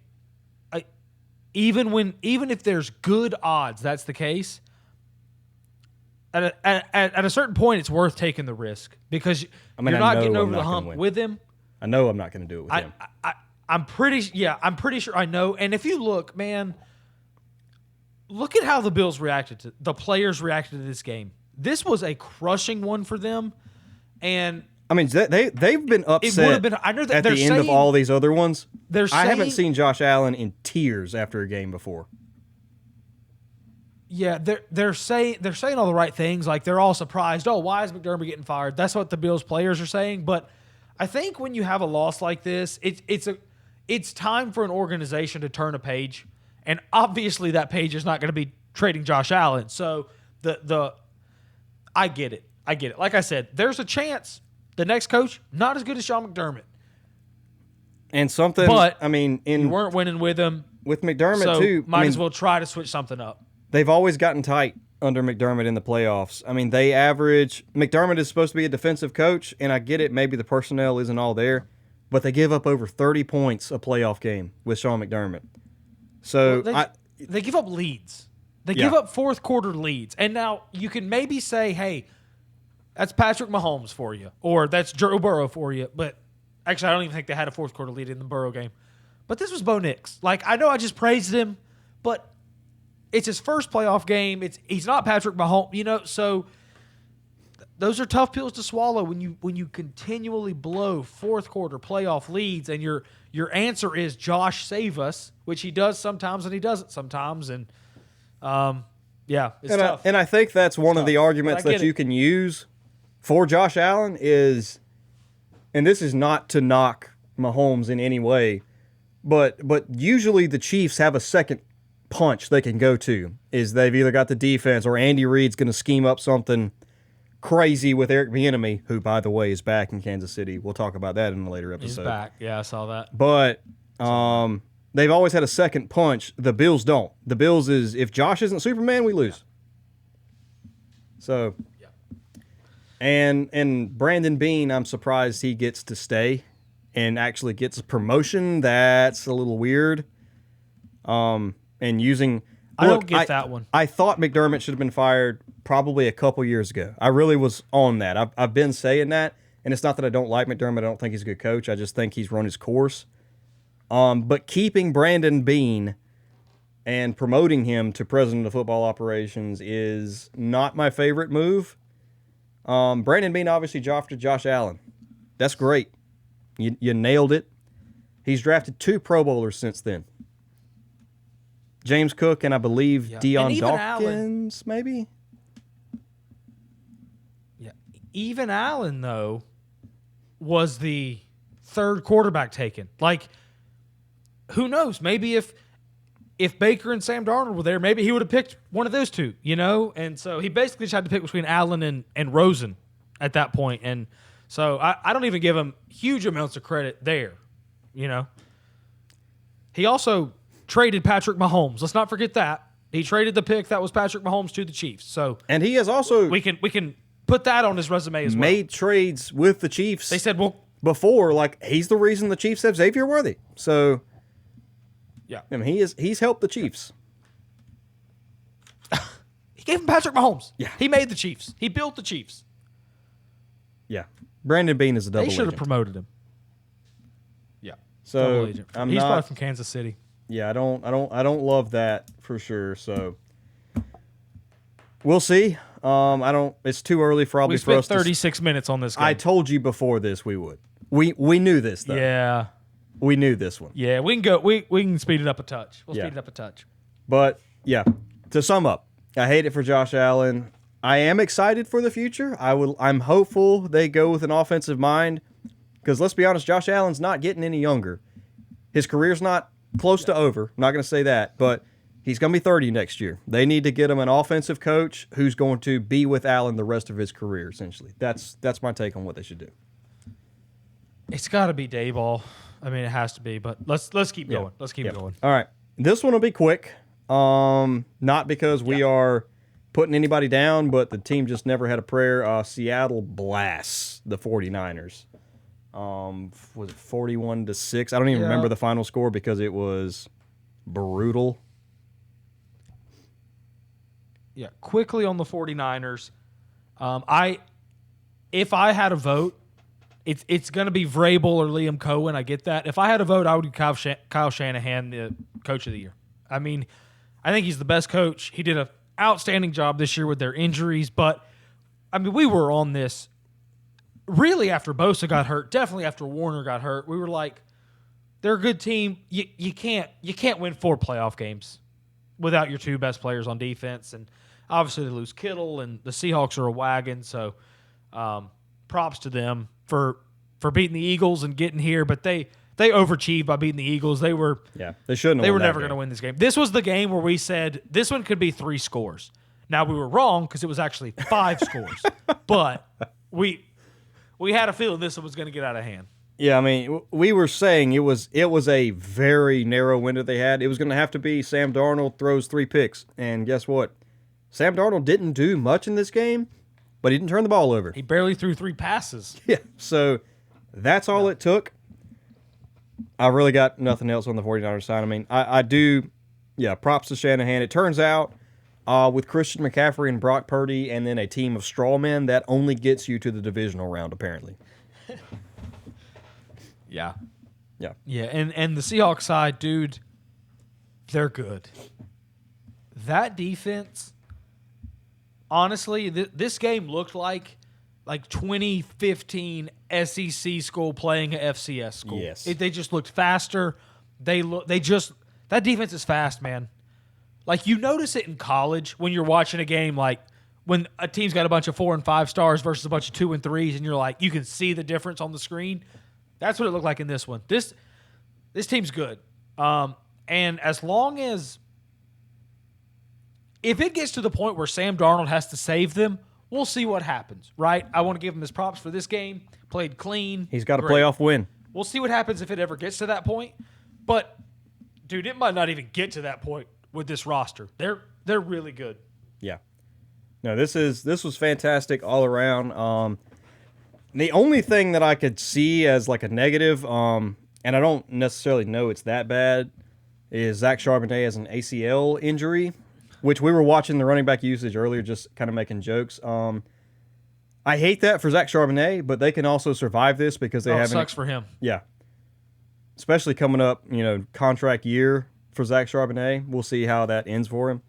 [SPEAKER 2] even if there's good odds that's the case, at a certain point it's worth taking the risk because you're not getting over the hump with him.
[SPEAKER 1] I know I'm not going to do it with him.
[SPEAKER 2] I'm pretty sure I know. And if you look, man, look at how the Bills the players reacted to this game. This was a crushing one for them, and
[SPEAKER 1] I mean, they've been upset
[SPEAKER 2] been, I know that
[SPEAKER 1] at the end of all these other ones. I haven't seen Josh Allen in tears after a game before.
[SPEAKER 2] Yeah, they're saying all the right things. Like, they're all surprised. Oh, why is McDermott getting fired? That's what the Bills players are saying. But I think when you have a loss like this, it's time for an organization to turn a page. And obviously that page is not going to be trading Josh Allen. So I get it. Like I said, there's a chance the next coach not as good as Sean McDermott.
[SPEAKER 1] And something,
[SPEAKER 2] but
[SPEAKER 1] I mean,
[SPEAKER 2] you weren't winning with him.
[SPEAKER 1] With McDermott
[SPEAKER 2] so
[SPEAKER 1] too.
[SPEAKER 2] Might as well try to switch something up.
[SPEAKER 1] They've always gotten tight under McDermott in the playoffs. I mean, McDermott is supposed to be a defensive coach, and I get it, maybe the personnel isn't all there, but they give up over 30 points a playoff game with Sean McDermott. So
[SPEAKER 2] they give up leads. They give up fourth quarter leads. And now you can maybe say, hey, that's Patrick Mahomes for you, or that's Joe Burrow for you. But actually, I don't even think they had a fourth quarter lead in the Burrow game. But this was Bo Nix. Like, I know I just praised him, but it's his first playoff game. He's not Patrick Mahomes, so those are tough pills to swallow when you continually blow fourth quarter playoff leads, and your answer is Josh save us, which he does sometimes and he doesn't sometimes, and it's tough.
[SPEAKER 1] And I think that's one of the arguments that you can use for Josh Allen is, and this is not to knock Mahomes in any way, but usually the Chiefs have a second punch they can go to. Is they've either got the defense or Andy Reid's going to scheme up something crazy with Eric Bieniemy, who, by the way, is back in Kansas City. We'll talk about that in a later episode.
[SPEAKER 2] He's back. Yeah, I saw that.
[SPEAKER 1] But they've always had a second punch. The Bills don't. The Bills is, if Josh isn't Superman, we lose. So, and Brandon Beane, I'm surprised he gets to stay and actually gets a promotion. That's a little weird. And using...
[SPEAKER 2] I don't get that one.
[SPEAKER 1] I thought McDermott should have been fired probably a couple years ago. I really was on that. I've been saying that, and it's not that I don't like McDermott. I don't think he's a good coach. I just think he's run his course. But keeping Brandon Beane and promoting him to president of football operations is not my favorite move. Brandon Beane obviously drafted Josh Allen. That's great. You nailed it. He's drafted 2 Pro Bowlers since then. James Cook and I believe
[SPEAKER 2] Yeah.
[SPEAKER 1] Deion
[SPEAKER 2] And even
[SPEAKER 1] Dawkins, maybe?
[SPEAKER 2] Yeah. Even Allen, though, was the third quarterback taken. Like, who knows? Maybe if Baker and Sam Darnold were there, maybe he would have picked one of those two, you know? And so he basically just had to pick between Allen and Rosen at that point. And so I don't even give him huge amounts of credit there, you know? He also traded Patrick Mahomes. Let's not forget that. He traded the pick that was Patrick Mahomes to the Chiefs. So
[SPEAKER 1] And he has also
[SPEAKER 2] we can put that on his resume as well.
[SPEAKER 1] made trades with the Chiefs.
[SPEAKER 2] They said, well,
[SPEAKER 1] before, like, he's the reason the Chiefs have Xavier Worthy. So,
[SPEAKER 2] yeah.
[SPEAKER 1] I mean, he's helped the Chiefs.
[SPEAKER 2] He gave him Patrick Mahomes.
[SPEAKER 1] Yeah.
[SPEAKER 2] He made the Chiefs. He built the Chiefs.
[SPEAKER 1] Yeah. Brandon Bean is a double
[SPEAKER 2] They should have
[SPEAKER 1] agent.
[SPEAKER 2] promoted him. Yeah.
[SPEAKER 1] So,
[SPEAKER 2] Double agent.
[SPEAKER 1] I'm
[SPEAKER 2] He's
[SPEAKER 1] not-
[SPEAKER 2] probably from Kansas City.
[SPEAKER 1] Yeah, I don't love that for sure. So we'll see. It's too early probably
[SPEAKER 2] We
[SPEAKER 1] for us
[SPEAKER 2] spent
[SPEAKER 1] to
[SPEAKER 2] 36 minutes on this game.
[SPEAKER 1] I told you before this we would. We knew this though.
[SPEAKER 2] Yeah.
[SPEAKER 1] We knew this one.
[SPEAKER 2] Yeah, we can go. We can speed it up a touch. We'll
[SPEAKER 1] Yeah.
[SPEAKER 2] speed it up a touch.
[SPEAKER 1] But yeah, to sum up, I hate it for Josh Allen. I am excited for the future. I'm hopeful they go with an offensive mind because let's be honest, Josh Allen's not getting any younger. His career's not close to over. I'm not going to say that, but he's going to be 30 next year. They need to get him an offensive coach who's going to be with Allen the rest of his career. Essentially, that's my take on what they should do.
[SPEAKER 2] It's got to be Dayball. I mean, it has to be. But let's keep going. Let's keep going.
[SPEAKER 1] All right, this one will be quick. Not because we are putting anybody down, but the team just never had a prayer. Seattle blasts the 49ers. Was it 41-6? I don't even remember the final score because it was brutal.
[SPEAKER 2] Yeah, quickly on the 49ers. If I had a vote, it's going to be Vrabel or Liam Cohen. I get that. If I had a vote, I would give Kyle Shanahan the coach of the year. I mean, I think he's the best coach. He did an outstanding job this year with their injuries, but I mean, we were on this really after Bosa got hurt, definitely after Warner got hurt. We were like, they're a good team. You can't win 4 playoff games without your 2 best players on defense, and obviously they lose Kittle, and the Seahawks are a wagon. So, props to them for beating the Eagles and getting here, but they overachieved by beating the Eagles. They shouldn't. They were never going to win this game. This was the game where we said this one could be 3 scores. Now we were wrong because it was actually 5 scores, but we had a feeling this one was going to get out of hand.
[SPEAKER 1] Yeah, I mean, we were saying it was a very narrow window they had. It was going to have to be Sam Darnold throws 3 picks, and guess what? Sam Darnold didn't do much in this game, but he didn't turn the ball over.
[SPEAKER 2] He barely threw 3 passes.
[SPEAKER 1] Yeah, so that's all it took. I really got nothing else on the 49ers side. I mean, I do, props to Shanahan. It turns out with Christian McCaffrey and Brock Purdy and then a team of straw men, that only gets you to the divisional round, apparently.
[SPEAKER 2] Yeah.
[SPEAKER 1] Yeah.
[SPEAKER 2] Yeah, and the Seahawks side, dude, they're good. That defense, honestly, this game looked like 2015 SEC school playing a FCS school.
[SPEAKER 1] Yes.
[SPEAKER 2] They just looked faster. That defense is fast, man. Like, you notice it in college when you're watching a game, like when a team's got a bunch of 4 and 5 stars versus a bunch of 2 and 3s, and you're like, you can see the difference on the screen. That's what it looked like in this one. This team's good. And as long as if it gets to the point where Sam Darnold has to save them, we'll see what happens, right? I want to give him his props for this game. Played clean.
[SPEAKER 1] He's got a
[SPEAKER 2] Great.
[SPEAKER 1] playoff win.
[SPEAKER 2] We'll see what happens if it ever gets to that point. But, dude, it might not even get to that point with this roster. They're really good.
[SPEAKER 1] Yeah. No, this was fantastic all around. The only thing that I could see as like a negative, and I don't necessarily know it's that bad, is Zach Charbonnet has an ACL injury, which we were watching the running back usage earlier, just kind of making jokes. I hate that for Zach Charbonnet, but they can also survive this because they haven't.
[SPEAKER 2] Sucks for him.
[SPEAKER 1] Yeah. Especially coming up, contract year for Zach Charbonnet. We'll see how that ends for him.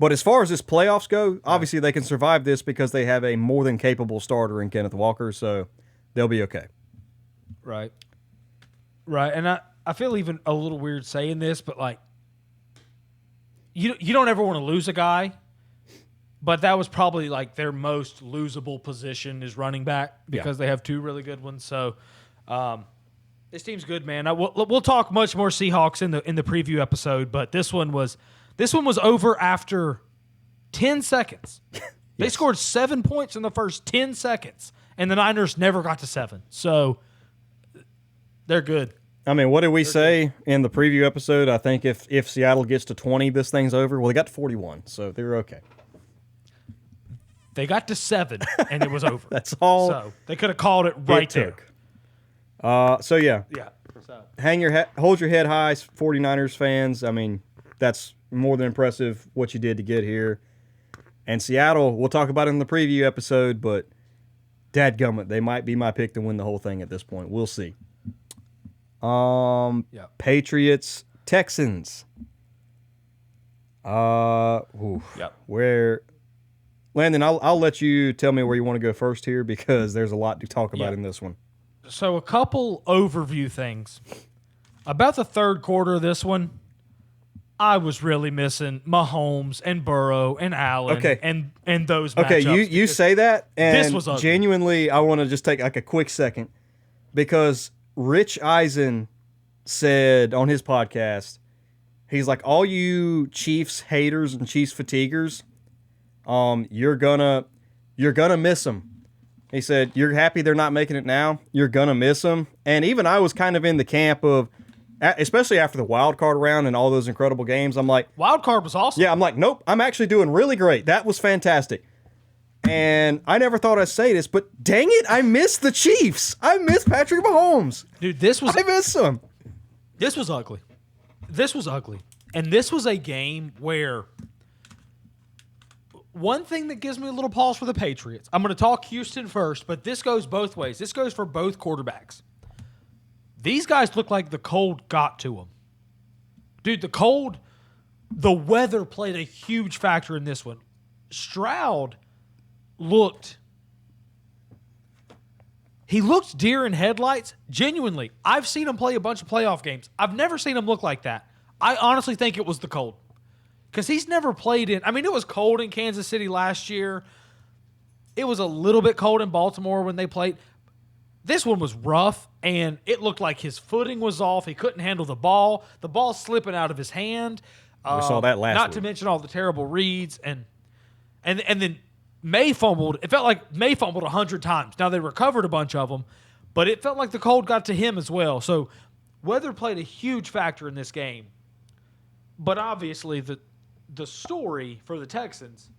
[SPEAKER 1] But as far as this playoffs go, obviously they can survive this because they have a more than capable starter in Kenneth Walker, so they'll be okay.
[SPEAKER 2] Right. Right. And I feel even a little weird saying this, but like you don't ever want to lose a guy, but that was probably like their most losable position is running back because they have two really good ones. So this team's good, man. We'll talk much more Seahawks in the preview episode, but this one was over after 10 seconds. They scored 7 points in the first 10 seconds, and the Niners never got to 7. So they're good.
[SPEAKER 1] I mean, what did we say in the preview episode? I think if Seattle gets to 20, this thing's over. Well, they got to 41, so they were okay.
[SPEAKER 2] They got to 7, and it was over.
[SPEAKER 1] That's all.
[SPEAKER 2] So they could have called it right there.
[SPEAKER 1] So, yeah.
[SPEAKER 2] Yeah. So.
[SPEAKER 1] Hold your head high, 49ers fans. I mean, that's more than impressive what you did to get here. And Seattle, we'll talk about it in the preview episode, but dadgummit, they might be my pick to win the whole thing at this point. We'll see. Patriots, Texans. Where, Landon, I'll let you tell me where you want to go first here because there's a lot to talk about in this one.
[SPEAKER 2] So a couple overview things. About the third quarter of this one, I was really missing Mahomes and Burrow and Allen and those matchups.
[SPEAKER 1] Okay, you say that, and
[SPEAKER 2] this was ugly.
[SPEAKER 1] Genuinely, I want to just take like a quick second because Rich Eisen said on his podcast, he's like, all you Chiefs haters and Chiefs fatiguers, you're gonna miss them. He said, you're happy they're not making it now. You're gonna miss them. And even I was kind of in the camp of, especially after the wild card round and all those incredible games, I'm like,
[SPEAKER 2] wild card was awesome.
[SPEAKER 1] Yeah, I'm like, nope, I'm actually doing really great. That was fantastic. And I never thought I'd say this, but dang it, I miss the Chiefs. I miss Patrick Mahomes.
[SPEAKER 2] Dude,
[SPEAKER 1] I miss him.
[SPEAKER 2] This was ugly. This was ugly. And this was a game where one thing that gives me a little pause for the Patriots, I'm going to talk Houston first, but this goes both ways. This goes for both quarterbacks. These guys look like the cold got to them. Dude, the weather played a huge factor in this one. Stroud looked deer in headlights. Genuinely, I've seen him play a bunch of playoff games. I've never seen him look like that. I honestly think it was the cold. Because he's never played in... I mean, it was cold in Kansas City last year. It was a little bit cold in Baltimore when they played. This one was rough, and it looked like his footing was off. He couldn't handle the ball. The ball slipping out of his hand.
[SPEAKER 1] We saw that last
[SPEAKER 2] Not
[SPEAKER 1] week.
[SPEAKER 2] to mention all the terrible reads. And then May fumbled. It felt like May fumbled 100 times. Now, they recovered a bunch of them, but it felt like the cold got to him as well. So weather played a huge factor in this game. But obviously, the story for the Texans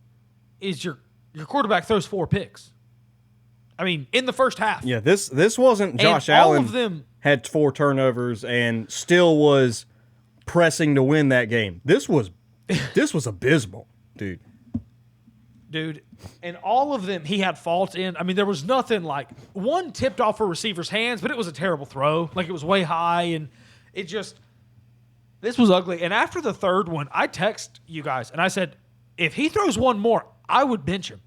[SPEAKER 2] is your quarterback throws 4 picks. I mean, in the first half.
[SPEAKER 1] Yeah, this wasn't Josh Allen. All of them had 4 turnovers and still was pressing to win that game. This was abysmal, dude.
[SPEAKER 2] Dude, and all of them he had faults in. I mean, there was nothing like one tipped off a receiver's hands, but it was a terrible throw. Like it was way high, and it just. This was ugly. And after the third one, I text you guys, and I said, if he throws one more, I would bench him.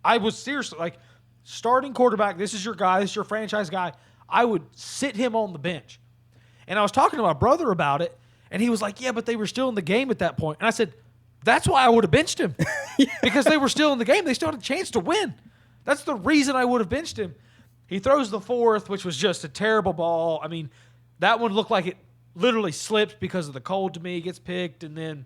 [SPEAKER 2] I was seriously, like, starting quarterback, this is your guy, this is your franchise guy. I would sit him on the bench. And I was talking to my brother about it, and he was like, yeah, but they were still in the game at that point. And I said, that's why I would have benched him. Because they were still in the game. They still had a chance to win. That's the reason I would have benched him. He throws the 4th, which was just a terrible ball. I mean, that one looked like it literally slipped because of the cold to me. He gets picked, and then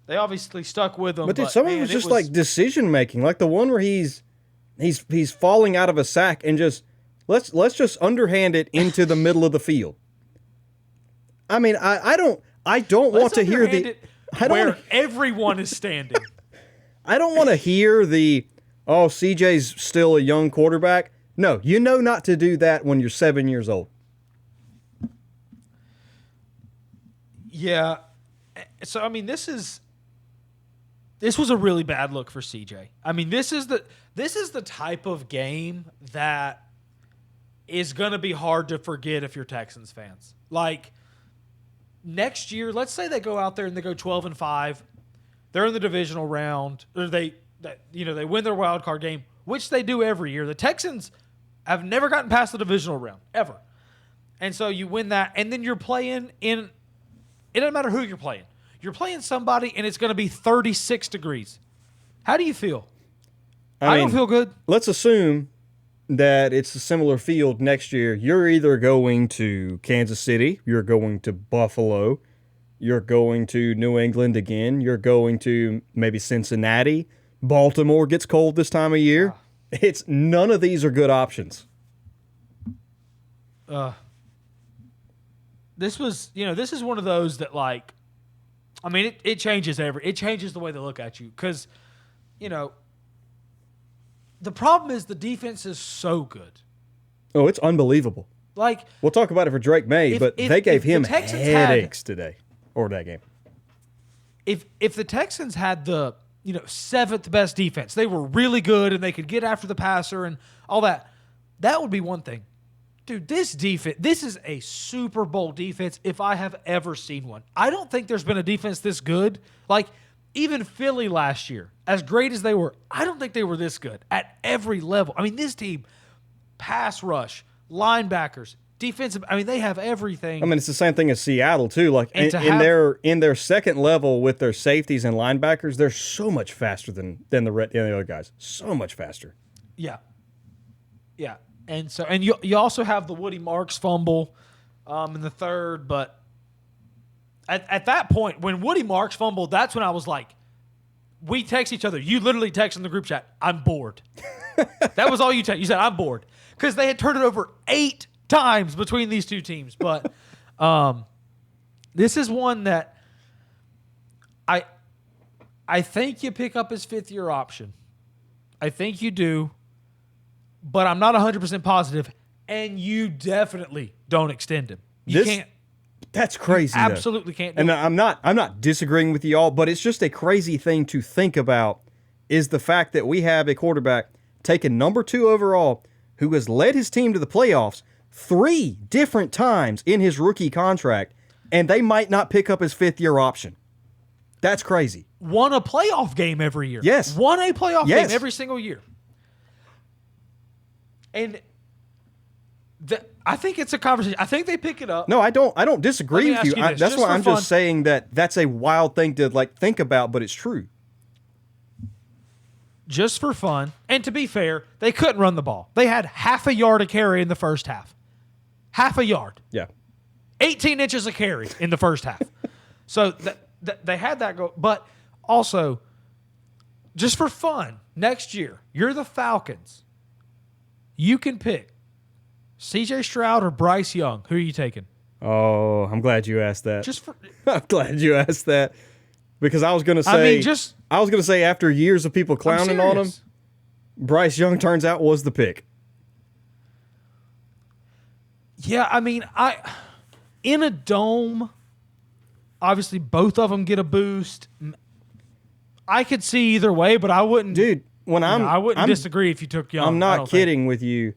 [SPEAKER 2] they obviously stuck with him.
[SPEAKER 1] But dude, some of it was just like decision making, like the one where he's falling out of a sack and just let's just underhand it into the middle of the field. I mean, I don't want to hear
[SPEAKER 2] where everyone is standing.
[SPEAKER 1] I don't want to hear CJ's still a young quarterback. No, you know not to do that when you're 7 years old.
[SPEAKER 2] Yeah. So, I mean, this was a really bad look for CJ. I mean, this is the type of game that is going to be hard to forget if you're Texans fans. Like, next year, let's say they go out there and they go 12-5. They're in the divisional round. Or they win their wild card game, which they do every year. The Texans have never gotten past the divisional round, ever. And so you win that, and then you're playing in – it doesn't matter who you're playing. You're playing somebody, and it's going to be 36 degrees. How do you feel? I don't feel good.
[SPEAKER 1] Let's assume that it's a similar field next year. You're either going to Kansas City, you're going to Buffalo, you're going to New England again, you're going to maybe Cincinnati. Baltimore gets cold this time of year. It's none of these are good options.
[SPEAKER 2] This is one of those that, like, I mean, it changes it changes the way they look at you because, the problem is the defense is so good.
[SPEAKER 1] Oh, it's unbelievable.
[SPEAKER 2] Like,
[SPEAKER 1] we'll talk about it for Drake May, but they gave him headaches today or that game.
[SPEAKER 2] If the Texans had the seventh best defense, they were really good and they could get after the passer and all that. That would be one thing. Dude, this defense, this is a Super Bowl defense if I have ever seen one. I don't think there's been a defense this good. Like, even Philly last year, as great as they were, I don't think they were this good at every level. I mean, this team, pass rush, linebackers, defensive, I mean, they have everything.
[SPEAKER 1] I mean, it's the same thing as Seattle, too. Like, in their second level with their safeties and linebackers, they're so much faster than the other guys. So much faster.
[SPEAKER 2] Yeah. Yeah. And you also have the Woody Marks fumble in the third, but at that point, when Woody Marks fumbled, that's when I was like, we text each other. You literally text in the group chat, I'm bored. That was all you text. You said, I'm bored. Because they had turned it over 8 times between these two teams. But this is one that I think you pick up his fifth-year option. I think you do. But I'm not 100% positive. And you definitely don't extend him. You can't.
[SPEAKER 1] That's crazy.
[SPEAKER 2] You absolutely can't do
[SPEAKER 1] and
[SPEAKER 2] it.
[SPEAKER 1] I'm not disagreeing with you all, but it's just a crazy thing to think about is the fact that we have a quarterback taken number 2 overall who has led his team to the playoffs 3 different times in his rookie contract, and they might not pick up his 5th-year option. That's crazy.
[SPEAKER 2] Won a playoff game every year.
[SPEAKER 1] Yes.
[SPEAKER 2] Won a playoff game every single year. And I think it's a conversation. I think they pick it up.
[SPEAKER 1] No, I don't disagree with you. That's why I'm just saying that that's a wild thing to think about, but it's true.
[SPEAKER 2] Just for fun, and to be fair, they couldn't run the ball. They had half a yard of carry in the first half. Half a yard.
[SPEAKER 1] Yeah.
[SPEAKER 2] 18 inches of carry in the first half. So they had that go. But also, just for fun, next year, you're the Falcons. You can pick C.J. Stroud or Bryce Young. Who are you taking?
[SPEAKER 1] Oh, I'm glad you asked that.
[SPEAKER 2] I'm
[SPEAKER 1] glad you asked that because I was going to say. I was going to say after years of people clowning on him, Bryce Young turns out was the pick.
[SPEAKER 2] Yeah, I mean, in a dome, obviously both of them get a boost. I could see either way, but I wouldn't.
[SPEAKER 1] Dude,
[SPEAKER 2] I wouldn't disagree if you took Young.
[SPEAKER 1] I'm not kidding with you.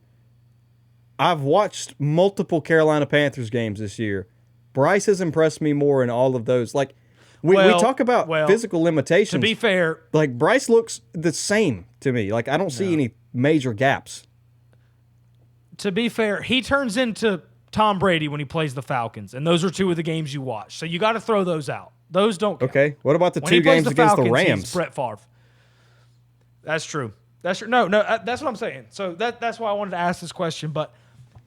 [SPEAKER 1] I've watched multiple Carolina Panthers games this year. Bryce has impressed me more in all of those. Like, we talk about physical limitations.
[SPEAKER 2] To be fair,
[SPEAKER 1] like Bryce looks the same to me. Like, I don't see any major gaps.
[SPEAKER 2] To be fair, he turns into Tom Brady when he plays the Falcons, and those are 2 of the games you watch. So you got to throw those out. Those don't count.
[SPEAKER 1] Okay. What about the
[SPEAKER 2] when
[SPEAKER 1] 2 games against
[SPEAKER 2] Falcons,
[SPEAKER 1] the Rams?
[SPEAKER 2] He's Brett Favre. That's true. That's true. No, that's what I'm saying. So that's why I wanted to ask this question. But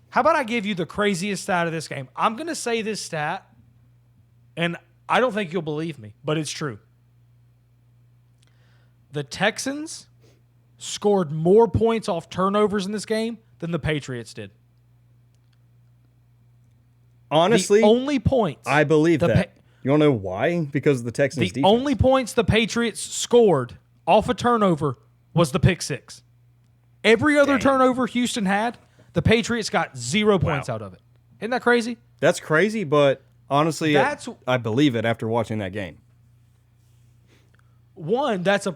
[SPEAKER 2] how about I give you the craziest stat of this game? I'm going to say this stat, and I don't think you'll believe me, but it's true. The Texans scored more points off turnovers in this game than the Patriots did.
[SPEAKER 1] Honestly,
[SPEAKER 2] the only points
[SPEAKER 1] I believe that. You want to know why? Because of the Texans' defense.
[SPEAKER 2] The only points the Patriots scored off a turnover was the pick 6. Every other turnover Houston had, the Patriots got 0 points out of it. Isn't that crazy?
[SPEAKER 1] That's crazy, but honestly, I believe it after watching that game.
[SPEAKER 2] One, that's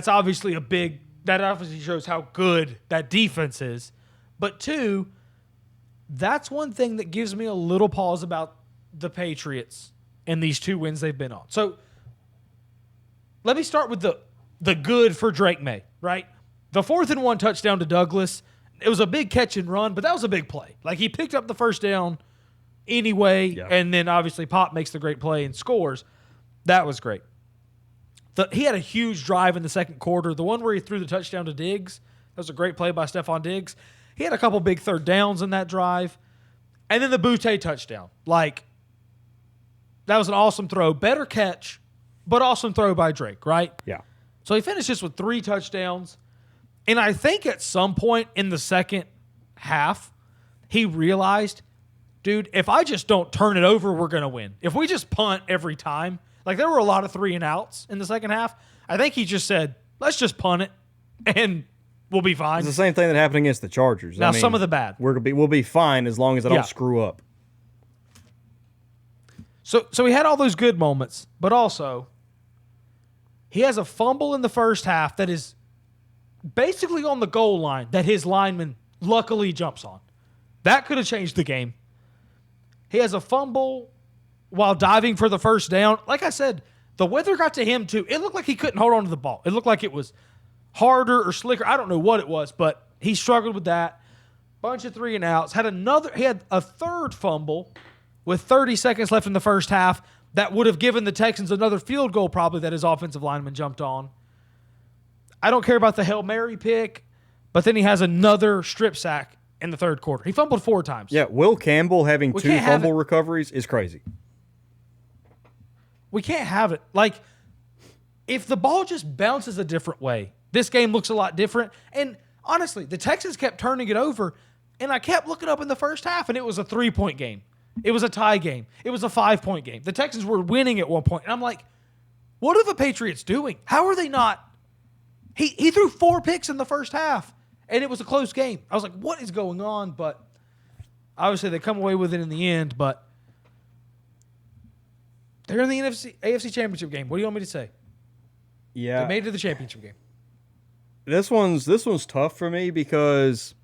[SPEAKER 2] obviously a big. That obviously shows how good that defense is. But 2, that's one thing that gives me a little pause about the Patriots and these 2 wins they've been on. So let me start with the good for Drake May, right? The 4th and 1 touchdown to Douglas. It was a big catch and run, but that was a big play. Like, he picked up the first down anyway, and then obviously Pop makes the great play and scores. That was great. He had a huge drive in the second quarter. The one where he threw the touchdown to Diggs, that was a great play by Stephon Diggs. He had a couple big third downs in that drive. And then the Boutte touchdown. Like, that was an awesome throw. Better catch, but awesome throw by Drake, right?
[SPEAKER 1] Yeah.
[SPEAKER 2] So he finishes with 3 touchdowns. And I think at some point in the second half, he realized, dude, if I just don't turn it over, we're going to win. If we just punt every time, like there were a lot of 3-and-outs in the second half. I think he just said, let's just punt it and we'll be fine.
[SPEAKER 1] It's the same thing that happened against the Chargers.
[SPEAKER 2] Now, some of the bad.
[SPEAKER 1] We'll be fine as long as I don't screw up.
[SPEAKER 2] So he had all those good moments, but also he has a fumble in the first half that is basically on the goal line that his lineman luckily jumps on. That could have changed the game. He has a fumble while diving for the first down. Like I said, the weather got to him too. It looked like he couldn't hold on to the ball. It looked like it was harder or slicker. I don't know what it was, but he struggled with that. Bunch of 3-and-outs. He had a third fumble with 30 seconds left in the first half that would have given the Texans another field goal probably that his offensive lineman jumped on. I don't care about the Hail Mary pick, but then he has another strip sack in the third quarter. He fumbled 4 times.
[SPEAKER 1] Yeah, Will Campbell having 2 fumble recoveries is crazy.
[SPEAKER 2] We can't have it. Like, if the ball just bounces a different way, this game looks a lot different. And honestly, the Texans kept turning it over, and I kept looking up in the first half, and it was a 3-point game. It was a tie game. It was a 5-point game. The Texans were winning at one point, and I'm like, what are the Patriots doing? How are they not? He threw 4 picks in the first half, and it was a close game. I was like, what is going on? But obviously they come away with it in the end, but they're in the AFC Championship game. What do you want me to say?
[SPEAKER 1] Yeah.
[SPEAKER 2] They made it to the championship game.
[SPEAKER 1] This one's tough for me because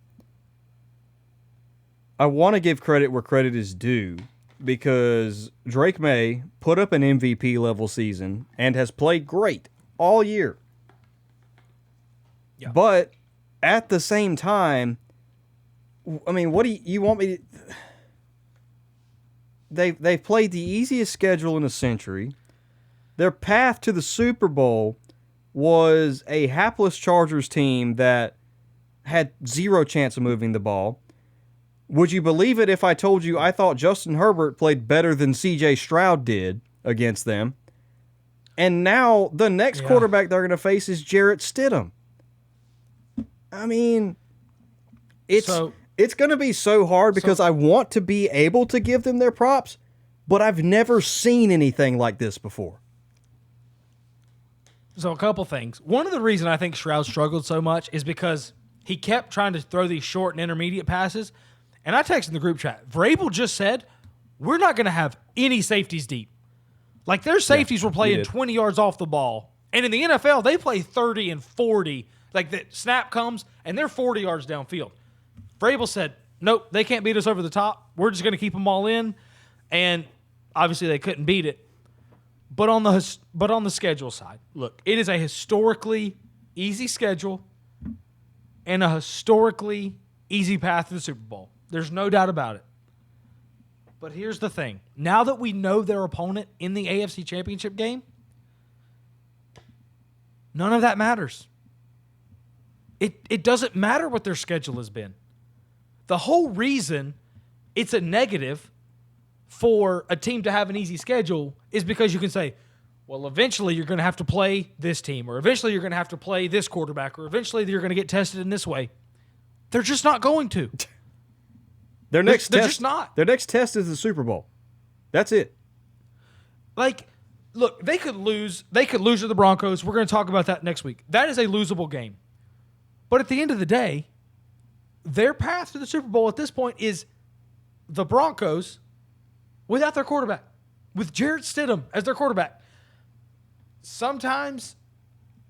[SPEAKER 1] I want to give credit where credit is due because Drake May put up an MVP level season and has played great all year.
[SPEAKER 2] Yeah.
[SPEAKER 1] But at the same time, I mean, what do you want me to... They've played the easiest schedule in a century. Their path to the Super Bowl was a hapless Chargers team that had 0 chance of moving the ball. Would you believe it if I told you I thought Justin Herbert played better than C.J. Stroud did against them? And now the next quarterback they're going to face is Jarrett Stidham. I mean, it's going to be so hard because I want to be able to give them their props, but I've never seen anything like this before.
[SPEAKER 2] So a couple things. One of the reasons I think Stroud struggled so much is because he kept trying to throw these short and intermediate passes. And I texted in the group chat, Vrabel just said, we're not going to have any safeties deep. Like their safeties were playing 20 yards off the ball. And in the NFL, they play 30 and 40. Like the snap comes and they're 40 yards downfield. Vrabel said, nope, they can't beat us over the top. We're just going to keep them all in. And obviously they couldn't beat it. But on the schedule side, look, it is a historically easy schedule and a historically easy path to the Super Bowl. There's no doubt about it. But here's the thing. Now that we know their opponent in the AFC Championship game, none of that matters. It doesn't matter what their schedule has been. The whole reason it's a negative for a team to have an easy schedule is because you can say, well, eventually you're going to have to play this team, or eventually you're going to have to play this quarterback, or eventually you're going to get tested in this way. They're just not going to.
[SPEAKER 1] They're just
[SPEAKER 2] not.
[SPEAKER 1] Their next test is the Super Bowl. That's it.
[SPEAKER 2] Like, look, they could lose. They could lose to the Broncos. We're going to talk about that next week. That is a losable game. But at the end of the day, their path to the Super Bowl at this point is the Broncos without their quarterback, with Jarrett Stidham as their quarterback. Sometimes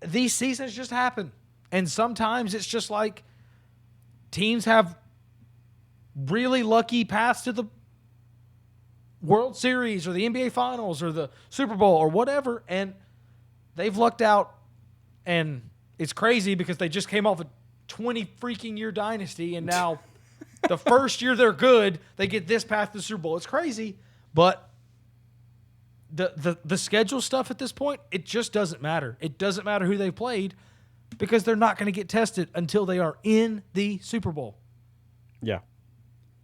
[SPEAKER 2] these seasons just happen. And sometimes it's just like teams have really lucky paths to the World Series or the NBA Finals or the Super Bowl or whatever, and they've lucked out. And it's crazy because they just came off a 20 freaking year dynasty, and now the first year they're good, they get this path to the Super Bowl. It's crazy, but the schedule stuff at this point, it just doesn't matter. It doesn't matter who they played because they're not going to get tested until they are in the Super Bowl.
[SPEAKER 1] Yeah.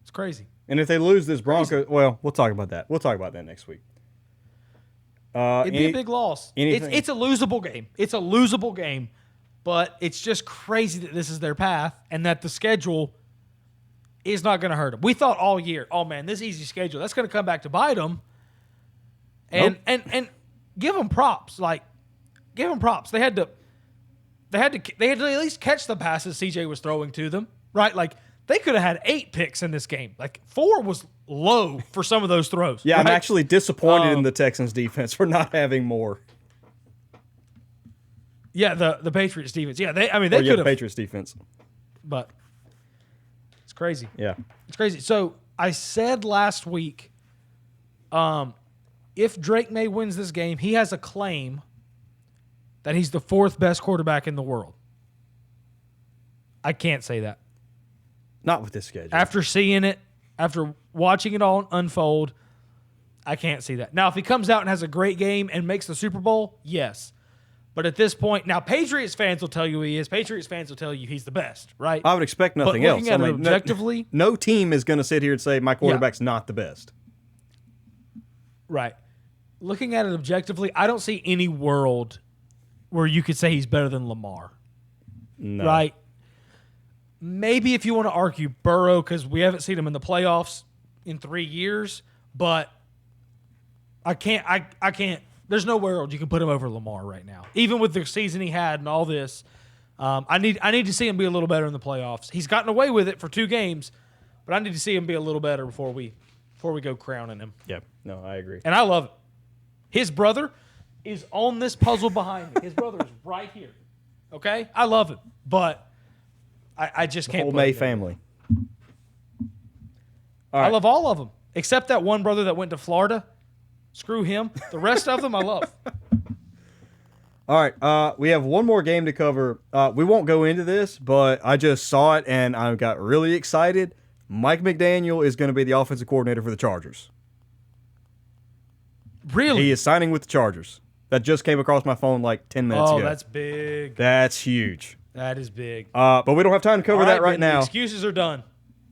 [SPEAKER 2] It's crazy.
[SPEAKER 1] And if they lose this Broncos, well, we'll talk about that. We'll talk about that next week.
[SPEAKER 2] It'd be a big loss. It's a losable game. It's a losable game, but it's just crazy that this is their path and that the schedule is not going to hurt them. We thought all year, oh man, this easy schedule, that's going to come back to bite them. And and give them props. Like, give them props. They had to at least catch the passes CJ was throwing to them, right? Like, they could have had 8 picks in this game. Like, 4 was low for some of those throws.
[SPEAKER 1] Yeah,
[SPEAKER 2] right?
[SPEAKER 1] I'm actually disappointed in the Texans defense for not having more.
[SPEAKER 2] Yeah, the Patriots defense. Yeah, they could have.
[SPEAKER 1] Patriots defense.
[SPEAKER 2] But it's crazy.
[SPEAKER 1] Yeah.
[SPEAKER 2] It's crazy. So I said last week, if Drake May wins this game, he has a claim that he's the 4th best quarterback in the world. I can't say that.
[SPEAKER 1] Not with this schedule.
[SPEAKER 2] After seeing it, after watching it all unfold, I can't see that. Now, if he comes out and has a great game and makes the Super Bowl, yes. But at this point, now Patriots fans will tell you he is. Patriots fans will tell you he's the best, right?
[SPEAKER 1] I would expect nothing
[SPEAKER 2] but
[SPEAKER 1] else.
[SPEAKER 2] Looking at it objectively,
[SPEAKER 1] no team is going to sit here and say my quarterback's not the best.
[SPEAKER 2] Right. Looking at it objectively, I don't see any world where you could say he's better than Lamar.
[SPEAKER 1] No.
[SPEAKER 2] Right? Maybe if you want to argue Burrow, because we haven't seen him in the playoffs in 3 years, but I can't. There's no world you can put him over Lamar right now. Even with the season he had and all this, I need to see him be a little better in the playoffs. He's gotten away with it for 2 games, but I need to see him be a little better before we go crowning him.
[SPEAKER 1] Yep. No, I agree.
[SPEAKER 2] And I love it. His brother is on this puzzle behind me. His brother is right here. Okay? I love it, but I just can't.
[SPEAKER 1] Whole May family.
[SPEAKER 2] All right. I love all of them, except that one brother that went to Florida. Screw him. The rest of them I love.
[SPEAKER 1] All right. We have one more game to cover. We won't go into this, but I just saw it and I got really excited. Mike McDaniel is going to be the offensive coordinator for the Chargers.
[SPEAKER 2] Really?
[SPEAKER 1] He is signing with the Chargers. That just came across my phone like 10 minutes ago.
[SPEAKER 2] Oh, that's big.
[SPEAKER 1] That's huge.
[SPEAKER 2] That is big.
[SPEAKER 1] But we don't have time to cover that right now.
[SPEAKER 2] The excuses are done.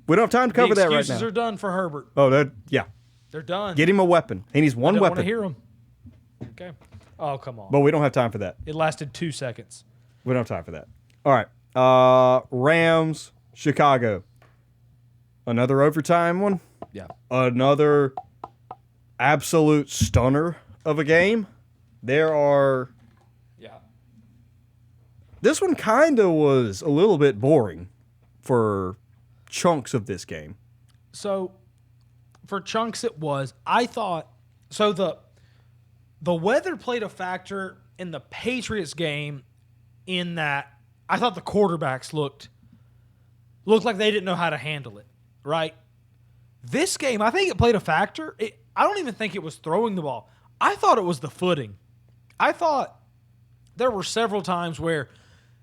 [SPEAKER 1] We don't have time to cover that right now.
[SPEAKER 2] The excuses are done for Herbert.
[SPEAKER 1] Oh, yeah.
[SPEAKER 2] They're done.
[SPEAKER 1] Get him a weapon. He needs one
[SPEAKER 2] I don't
[SPEAKER 1] weapon.
[SPEAKER 2] want to hear him. Okay. Oh, come on.
[SPEAKER 1] But we don't have time for that.
[SPEAKER 2] It lasted 2 seconds.
[SPEAKER 1] We don't have time for that. All right. Rams, Chicago. Another overtime one.
[SPEAKER 2] Yeah.
[SPEAKER 1] Another absolute stunner of a game. Yeah. This one kind of was a little bit boring for chunks of this game.
[SPEAKER 2] So, for chunks it was. I thought so the weather played a factor in the Patriots game in that I thought the quarterbacks looked like they didn't know how to handle it, right? This game, I think it played a factor. I don't even think it was throwing the ball. I thought it was the footing. I thought there were several times where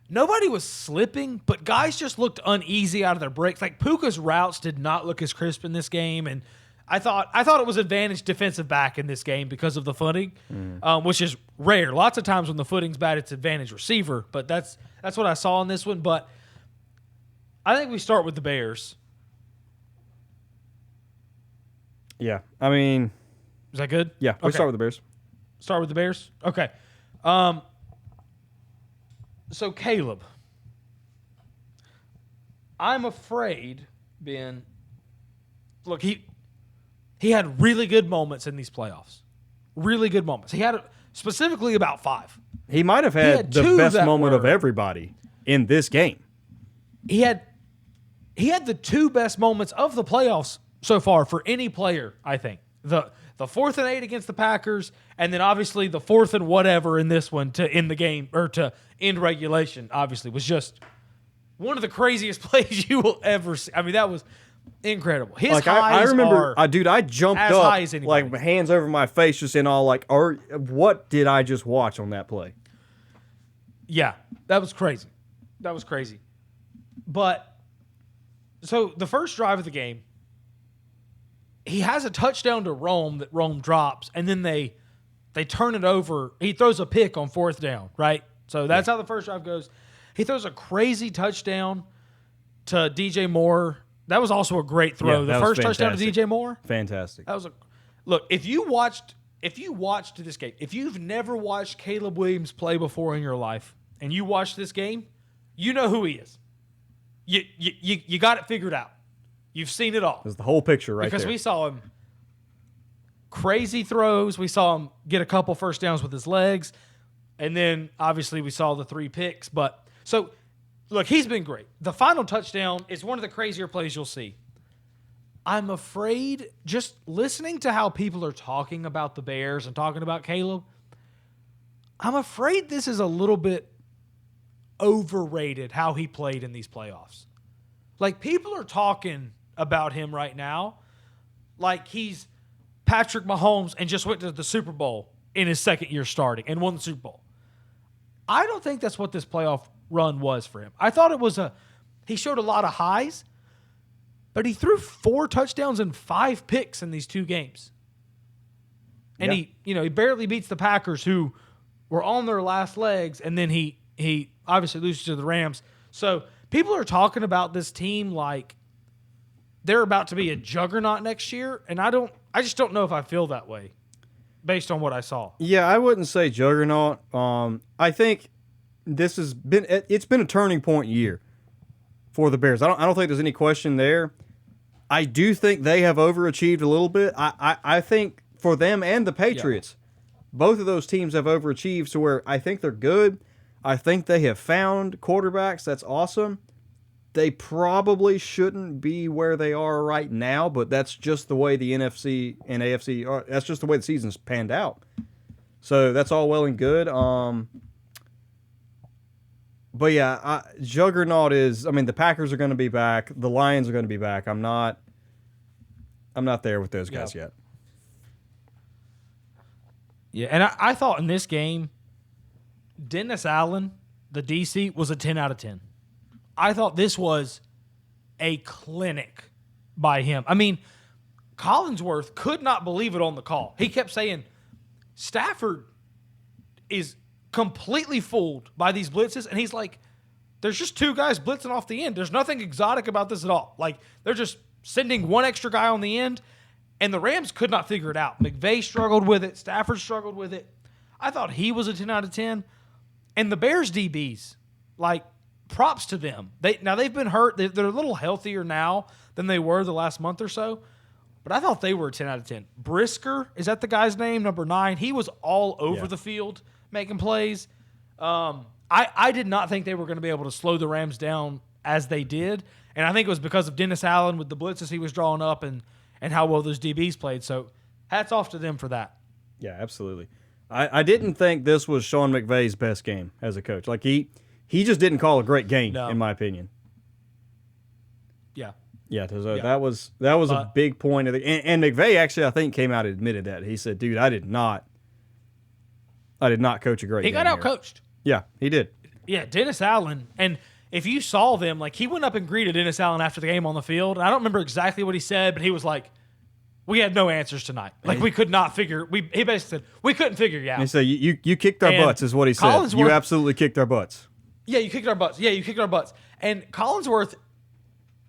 [SPEAKER 2] nobody was slipping, but guys just looked uneasy out of their breaks. Like Puka's routes did not look as crisp in this game, and I thought it was advantage defensive back in this game because of the footing, which is rare. Lots of times when the footing's bad, it's advantage receiver, but that's what I saw in this one. But I think we start with the Bears.
[SPEAKER 1] Yeah, I mean,
[SPEAKER 2] is that good?
[SPEAKER 1] Yeah, we'll start with the Bears.
[SPEAKER 2] Start with the Bears? Okay. So, Caleb, I'm afraid, Ben, look, he had really good moments in these playoffs. Really good moments. He had specifically about 5.
[SPEAKER 1] He might have had the best moment of everybody in this game.
[SPEAKER 2] He had the 2 best moments of the playoffs so far for any player, I think. The 4th and 8 against the Packers, and then obviously the 4th and whatever in this one to end the game, or to end regulation, obviously, was just one of the craziest plays you will ever see. I mean, that was incredible. His highs
[SPEAKER 1] I remember, dude, I jumped
[SPEAKER 2] as
[SPEAKER 1] up,
[SPEAKER 2] high as anybody.
[SPEAKER 1] like hands over my face, just in all like, what did I just watch on that play?
[SPEAKER 2] Yeah, that was crazy. That was crazy. But, so the first drive of the game, he has a touchdown to Rome that Rome drops, and then they They turn it over. He throws a pick on 4th down, right? So that's how the first drive goes. He throws a crazy touchdown to DJ Moore. That was also a great throw.
[SPEAKER 1] Yeah,
[SPEAKER 2] the first touchdown to DJ Moore.
[SPEAKER 1] Fantastic.
[SPEAKER 2] That was a look. If you watched this game, if you've never watched Caleb Williams play before in your life, and you watch this game, you know who he is. You got it figured out. You've seen it all.
[SPEAKER 1] There's the whole picture right
[SPEAKER 2] because
[SPEAKER 1] there.
[SPEAKER 2] we saw him crazy throws. We saw him get a couple first downs with his legs, and then obviously we saw the 3 picks. But so. Look, he's been great. The final touchdown is one of the crazier plays you'll see. I'm afraid, just listening to how people are talking about the Bears and talking about Caleb, I'm afraid this is a little bit overrated how he played in these playoffs. Like, people are talking about him right now like he's Patrick Mahomes and just went to the Super Bowl in his second year starting and won the Super Bowl. I don't think that's what this playoff run was for him. I thought it was he showed a lot of highs, but he threw 4 touchdowns and 5 picks in these 2 games. And he barely beats the Packers, who were on their last legs, and then he obviously loses to the Rams. So people are talking about this team like they're about to be a juggernaut next year, and I just don't know if I feel that way based on what I saw.
[SPEAKER 1] Yeah, I wouldn't say juggernaut. I think it's been a turning point year for the Bears. I don't think there's any question there. I do think they have overachieved a little bit. I think for them and the Patriots, both of those teams have overachieved to where I think they're good. I think they have found quarterbacks. That's awesome. They probably shouldn't be where they are right now, but that's just the way the NFC and AFC are. That's just the way the season's panned out. So that's all well and good. But yeah, juggernaut is. I mean, the Packers are going to be back. The Lions are going to be back. I'm not there with those guys yet.
[SPEAKER 2] Yeah, and I thought in this game, Dennis Allen, the DC, was a 10 out of 10. I thought this was a clinic by him. I mean, Collinsworth could not believe it on the call. He kept saying, Stafford is completely fooled by these blitzes, and he's like, there's just 2 guys blitzing off the end. There's nothing exotic about this at all. Like, they're just sending 1 extra guy on the end, and the Rams could not figure it out. McVay struggled with it. Stafford struggled with it. I thought he was a 10 out of 10. And the Bears DBs, like, props to them. They've been hurt. They're a little healthier now than they were the last month or so, but I thought they were a 10 out of 10. Brisker, is that the guy's name? Number 9. He was all over the field making plays. I did not think they were going to be able to slow the Rams down as they did, and I think it was because of Dennis Allen with the blitzes he was drawing up and how well those DBs played. So hats off to them for that.
[SPEAKER 1] Yeah, absolutely. I didn't think this was Sean McVay's best game as a coach. Like, he just didn't call a great game, in my opinion.
[SPEAKER 2] Yeah.
[SPEAKER 1] Yeah, so that was a big point of and McVay actually, I think, came out and admitted that. He said, dude, I did not coach a great game.
[SPEAKER 2] He got out-coached.
[SPEAKER 1] Yeah, he did.
[SPEAKER 2] Yeah, Dennis Allen. And if you saw them, like, he went up and greeted Dennis Allen after the game on the field. I don't remember exactly what he said, but he was like, we had no answers tonight. Like, we could not figure. He basically said, we couldn't figure you out.
[SPEAKER 1] He said, you kicked our butts, is what he said. You absolutely kicked our butts.
[SPEAKER 2] Yeah, you kicked our butts. And Collinsworth,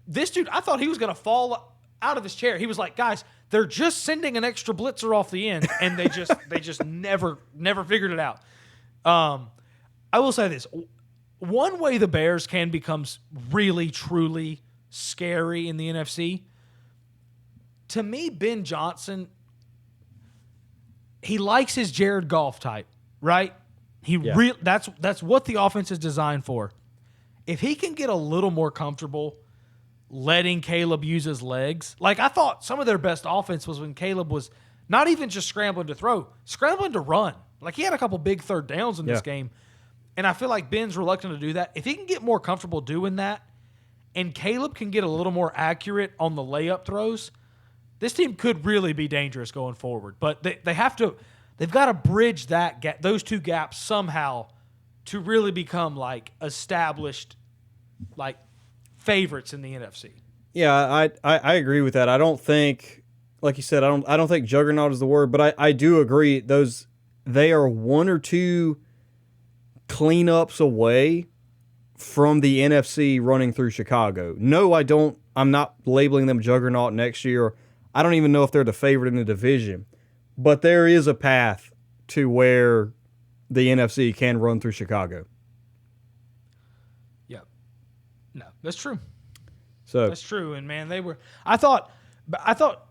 [SPEAKER 2] this dude, I thought he was going to fall out of his chair. He was like, guys, they're just sending an extra blitzer off the end, and they just never figured it out. I will say this. One way the Bears can become really, truly scary in the NFC, to me, Ben Johnson, he likes his Jared Goff type, right? That's what the offense is designed for. If he can get a little more comfortable letting Caleb use his legs, like I thought some of their best offense was when Caleb was not even just scrambling to throw, scrambling to run. Like, he had a couple big third downs in this game. And I feel like Ben's reluctant to do that. If he can get more comfortable doing that and Caleb can get a little more accurate on the layup throws, this team could really be dangerous going forward. But they've got to bridge that gap, those 2 gaps somehow to really become like established, like, favorites in the NFC.
[SPEAKER 1] Yeah, I agree with that. I don't think, like you said, I don't think juggernaut is the word, but I do agree they are one or two cleanups away from the NFC running through Chicago. No, I don't. I'm not labeling them juggernaut next year. I don't even know if they're the favorite in the division. But there is a path to where the NFC can run through Chicago.
[SPEAKER 2] Yeah. No, that's true.
[SPEAKER 1] So
[SPEAKER 2] That's true. And man, I thought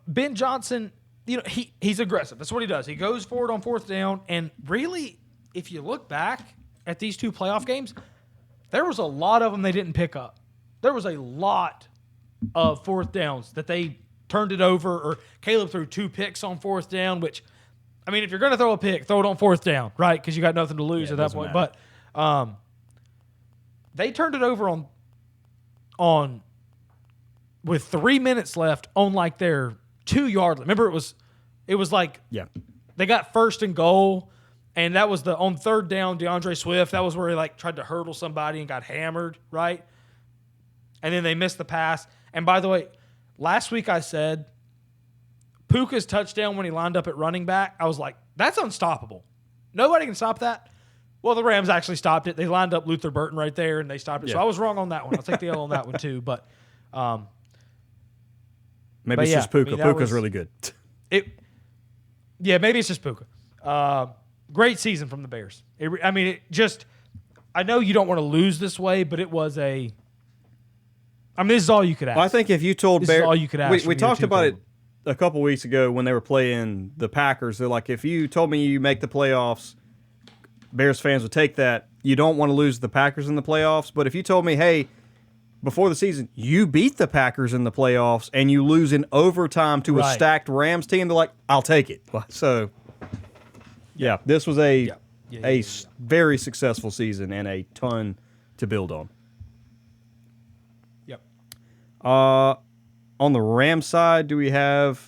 [SPEAKER 2] Ben Johnson, he's aggressive. That's what he does. He goes forward on fourth down. And really, if you look back at these two playoff games, there was a lot of them they didn't pick up. There was a lot of fourth downs that they turned it over, or Caleb threw 2 picks on fourth down, which, I mean, if you're going to throw a pick, throw it on fourth down, right? Because you got nothing to lose at that point.
[SPEAKER 1] Matter.
[SPEAKER 2] But they turned it over on with 3 minutes left on like their 2-yard line. Remember, it was like they got first and goal, and that was on third down, DeAndre Swift. That was where he like tried to hurdle somebody and got hammered, right? And then they missed the pass. And by the way, last week I said Puka's touchdown when he lined up at running back, I was like, that's unstoppable. Nobody can stop that. Well, the Rams actually stopped it. They lined up Luther Burton right there, and they stopped it. Yeah. So I was wrong on that one. I'll take the L on that one too. But
[SPEAKER 1] maybe it's just Puka. Puka's really good.
[SPEAKER 2] Maybe it's just Puka. Great season from the Bears. I know you don't want to lose this way, but it was this is all you could ask.
[SPEAKER 1] Well, I think if you told Bears,
[SPEAKER 2] all you could ask.
[SPEAKER 1] We talked about it a couple weeks ago when they were playing the Packers. They're like, if you told me you make the playoffs, Bears fans would take that. You don't want to lose the Packers in the playoffs. But if you told me, hey, before the season, you beat the Packers in the playoffs and you lose in overtime to a stacked Rams team, they're like, I'll take it. So, yeah, this was a very successful season and a ton to build on.
[SPEAKER 2] Yep.
[SPEAKER 1] On the Rams side, do we have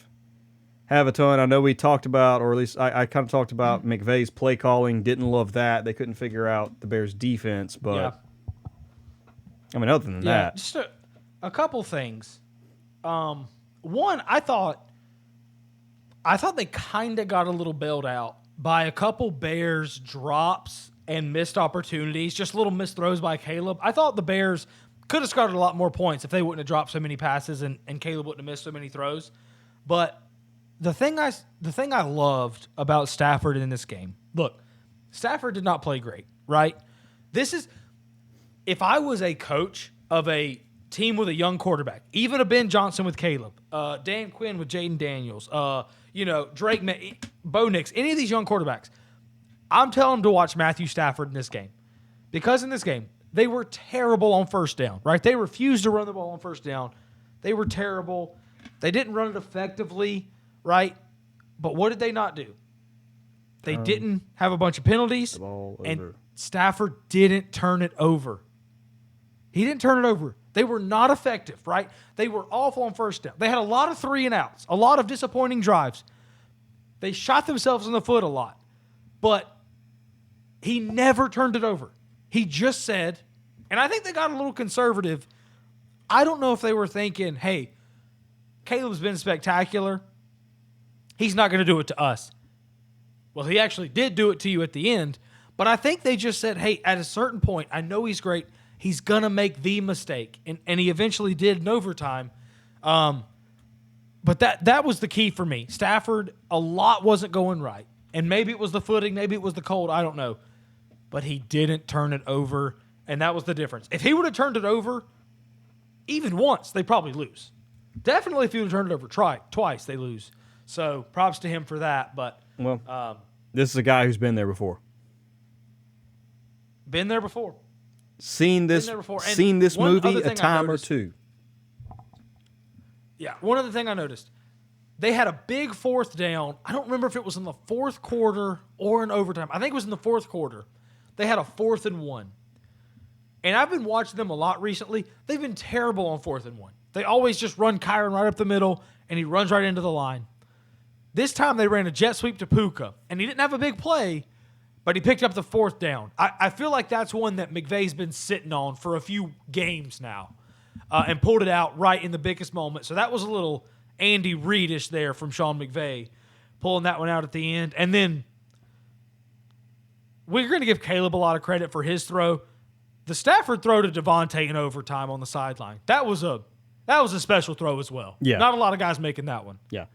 [SPEAKER 1] a ton? I know we talked about, or at least I kind of talked about McVay's play calling. Didn't love that. They couldn't figure out the Bears' defense, but I mean, other than that,
[SPEAKER 2] just a couple things. One, I thought they kind of got a little bailed out by a couple Bears drops and missed opportunities, just little missed throws by Caleb. I thought the Bears could have scored a lot more points if they wouldn't have dropped so many passes and Caleb wouldn't have missed so many throws. But the thing I loved about Stafford in this game, look, Stafford did not play great, right? If I was a coach of a team with a young quarterback, even a Ben Johnson with Caleb, Dan Quinn with Jaden Daniels, Drake, Bo Nix, any of these young quarterbacks, I'm telling them to watch Matthew Stafford in this game. Because in this game, they were terrible on first down, right? They refused to run the ball on first down. They were terrible. They didn't run it effectively, right? But what did they not do? They didn't have a bunch of penalties, and Stafford didn't turn it over. He didn't turn it over. They were not effective, right? They were awful on first down. They had a lot of 3-and-outs, a lot of disappointing drives. They shot themselves in the foot a lot. But he never turned it over. He just said, and I think they got a little conservative. I don't know if they were thinking, hey, Caleb's been spectacular. He's not going to do it to us. Well, he actually did do it to you at the end. But I think they just said, hey, at a certain point, I know he's great. He's going to make the mistake. And he eventually did in overtime. But that was the key for me. Stafford, a lot wasn't going right. And maybe it was the footing, maybe it was the cold, I don't know. But he didn't turn it over, and that was the difference. If he would have turned it over even once, they probably lose. Definitely if he would have turned it over twice, they lose. So props to him for that. But
[SPEAKER 1] this is a guy who's been there before.
[SPEAKER 2] Been there before.
[SPEAKER 1] Seen this movie a time or two.
[SPEAKER 2] Yeah, one other thing I noticed. They had a big fourth down. I don't remember if it was in the fourth quarter or in overtime. I think it was in the fourth quarter. They had a 4th and 1. And I've been watching them a lot recently. They've been terrible on 4th and 1. They always just run Kyron right up the middle, and he runs right into the line. This time they ran a jet sweep to Puka, and he didn't have a big play, but he picked up the 4th down. I feel like that's one that McVay's been sitting on for a few games now and pulled it out right in the biggest moment. So that was a little Andy Reid-ish there from Sean McVay, pulling that one out at the end. And then we're going to give Caleb a lot of credit for his throw. The Stafford throw to Devontae in overtime on the sideline. That was a special throw as well.
[SPEAKER 3] Yeah.
[SPEAKER 2] Not a lot of guys making that one.
[SPEAKER 3] Yeah.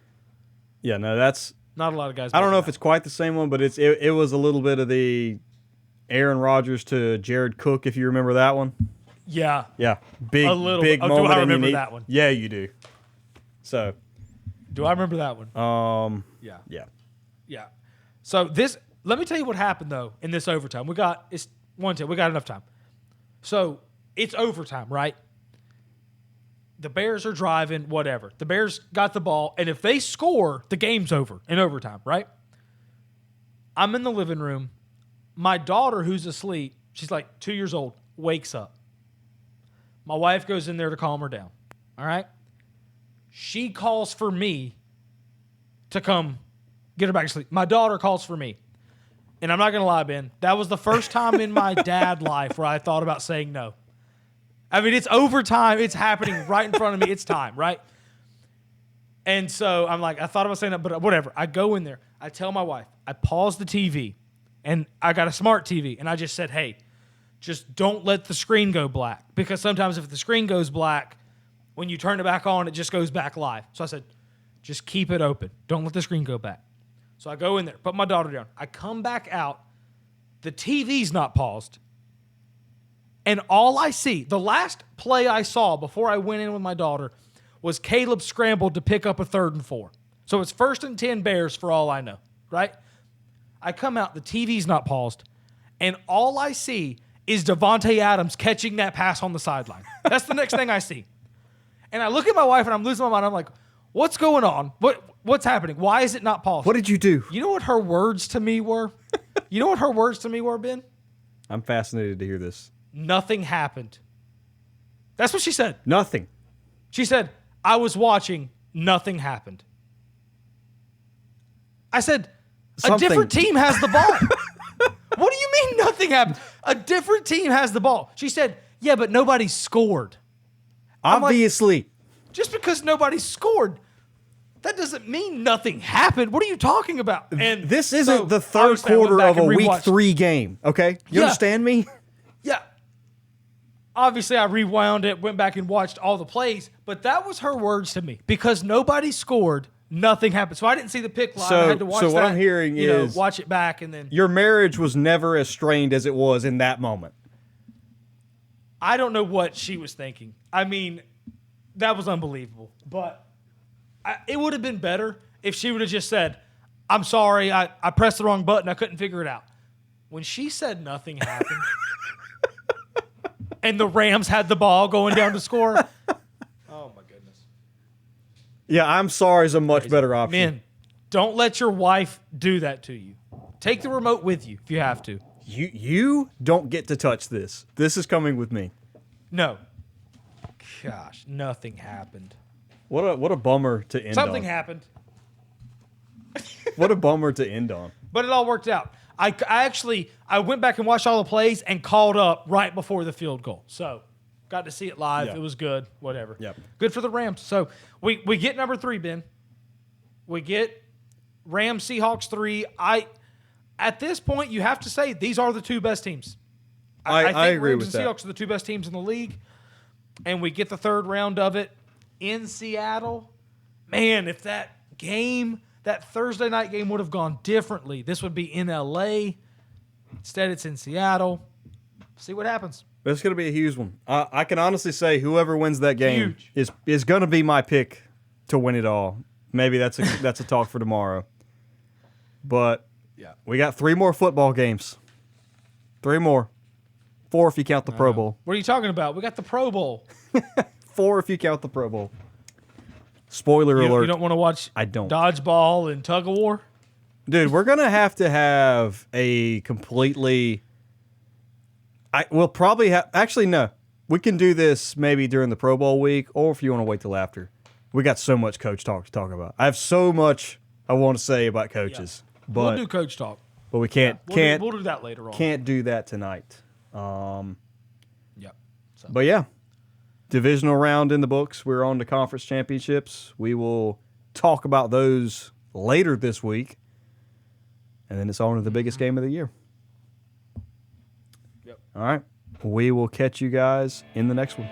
[SPEAKER 3] Yeah, no, that's
[SPEAKER 2] Not a lot of guys.
[SPEAKER 3] I don't know
[SPEAKER 2] making
[SPEAKER 3] if it's quite the same one, but it was a little bit of the Aaron Rodgers to Jared Cook, if you remember that one.
[SPEAKER 2] Yeah.
[SPEAKER 3] Yeah. Big
[SPEAKER 2] Do
[SPEAKER 3] moment.
[SPEAKER 2] I remember that one?
[SPEAKER 3] Yeah, you do. So
[SPEAKER 2] Do I remember that one?
[SPEAKER 3] yeah.
[SPEAKER 2] Yeah. So let me tell you what happened though in this overtime. It's 1-10. We got enough time. So it's overtime, right? The Bears are driving, whatever. The Bears got the ball, and if they score, the game's over in overtime, right? I'm in the living room. My daughter, who's asleep, she's like 2 years old, wakes up. My wife goes in there to calm her down. All right? She calls for me to come get her back to sleep. My daughter calls for me. And I'm not going to lie, Ben, that was the first time in my dad life where I thought about saying no. I mean, it's overtime. It's happening right in front of me. It's time, right? And so I'm like, I thought about saying that, but whatever. I go in there. I tell my wife. I pause the TV. And I got a smart TV. And I just said, hey, just don't let the screen go black. Because sometimes if the screen goes black, when you turn it back on, it just goes back live. So I said, just keep it open. Don't let the screen go back. So I go in there, put my daughter down. I come back out. The TV's not paused. And all I see, the last play I saw before I went in with my daughter was Caleb scrambled to pick up a 3rd and 4. So it's 1st and 10 Bears for all I know, right? I come out, the TV's not paused, and all I see is Devontae Adams catching that pass on the sideline. That's the next thing I see. And I look at my wife and I'm losing my mind. I'm like, what's going on? What's happening? Why is it not paused?
[SPEAKER 1] What did you do?
[SPEAKER 2] You know what her words to me were? You know what her words to me were, Ben?
[SPEAKER 1] I'm fascinated to hear this.
[SPEAKER 2] Nothing happened. That's what she said.
[SPEAKER 1] Nothing.
[SPEAKER 2] She said, I was watching, nothing happened. I said, a different team has the ball. What do you mean nothing happened? A different team has the ball. She said, yeah, but nobody scored.
[SPEAKER 1] Obviously.
[SPEAKER 2] Like, just because nobody scored, that doesn't mean nothing happened. What are you talking about? And
[SPEAKER 1] this isn't the third quarter of a week 3 game, okay? You understand me?
[SPEAKER 2] Yeah. Obviously, I rewound it, went back and watched all the plays, but that was her words to me. Because nobody scored, nothing happened. So I didn't see the pick live. I had to watch
[SPEAKER 1] what I'm hearing is
[SPEAKER 2] watch it back and then.
[SPEAKER 1] Your marriage was never as strained as it was in that moment.
[SPEAKER 2] I don't know what she was thinking. I mean, that was unbelievable. But it would have been better if she would have just said, I'm sorry, I pressed the wrong button. I couldn't figure it out. When she said nothing happened and the Rams had the ball going down to score, oh, my goodness.
[SPEAKER 1] Yeah, I'm sorry is a much better option.
[SPEAKER 2] Man, don't let your wife do that to you. Take the remote with you if you have to.
[SPEAKER 1] You don't get to touch this. This is coming with me.
[SPEAKER 2] No. Gosh, nothing happened.
[SPEAKER 1] What a bummer to end
[SPEAKER 2] Something
[SPEAKER 1] on.
[SPEAKER 2] happened.
[SPEAKER 1] What a bummer to end on.
[SPEAKER 2] But it all worked out. I went back and watched all the plays and called up right before the field goal. So got to see it live.
[SPEAKER 1] Yeah.
[SPEAKER 2] It was good. Whatever.
[SPEAKER 1] Yep.
[SPEAKER 2] Good for the Rams. So we get number 3, Ben. We get Rams Seahawks 3. At this point, you have to say these are the 2 best teams.
[SPEAKER 1] I
[SPEAKER 2] think
[SPEAKER 1] agree
[SPEAKER 2] Rams
[SPEAKER 1] with
[SPEAKER 2] and
[SPEAKER 1] that.
[SPEAKER 2] Seahawks are the 2 best teams in the league. And we get the 3rd round of it in Seattle. Man, if that Thursday night game would have gone differently, this would be in L.A. Instead, it's in Seattle. See what happens.
[SPEAKER 1] It's going to be a huge one. I can honestly say whoever wins that game
[SPEAKER 2] Huge.
[SPEAKER 1] is going to be my pick to win it all. Maybe that's a talk for tomorrow. But
[SPEAKER 2] Yeah.
[SPEAKER 1] we got 3 more football games. 3 more. 4 if you count the Pro Bowl.
[SPEAKER 2] What are you talking about? We got the Pro Bowl.
[SPEAKER 1] 4 if you count the Pro Bowl. Spoiler
[SPEAKER 2] You
[SPEAKER 1] alert.
[SPEAKER 2] don't want to watch
[SPEAKER 1] I don't.
[SPEAKER 2] dodgeball and tug of war?
[SPEAKER 1] Dude, we're going to have a completely... we'll probably have... Actually, no. We can do this maybe during the Pro Bowl week, or if you want to wait till after. We got so much coach talk to talk about. I have so much I want to say about coaches. But,
[SPEAKER 2] We'll do coach talk.
[SPEAKER 1] but we can't
[SPEAKER 2] We'll do that later on.
[SPEAKER 1] can't do that tonight.
[SPEAKER 2] Yep. So.
[SPEAKER 1] But yeah, divisional round in the books. We're on to conference championships. We will talk about those later this week. And then it's on to the biggest game of the year.
[SPEAKER 3] All right. We will catch you guys in the next one.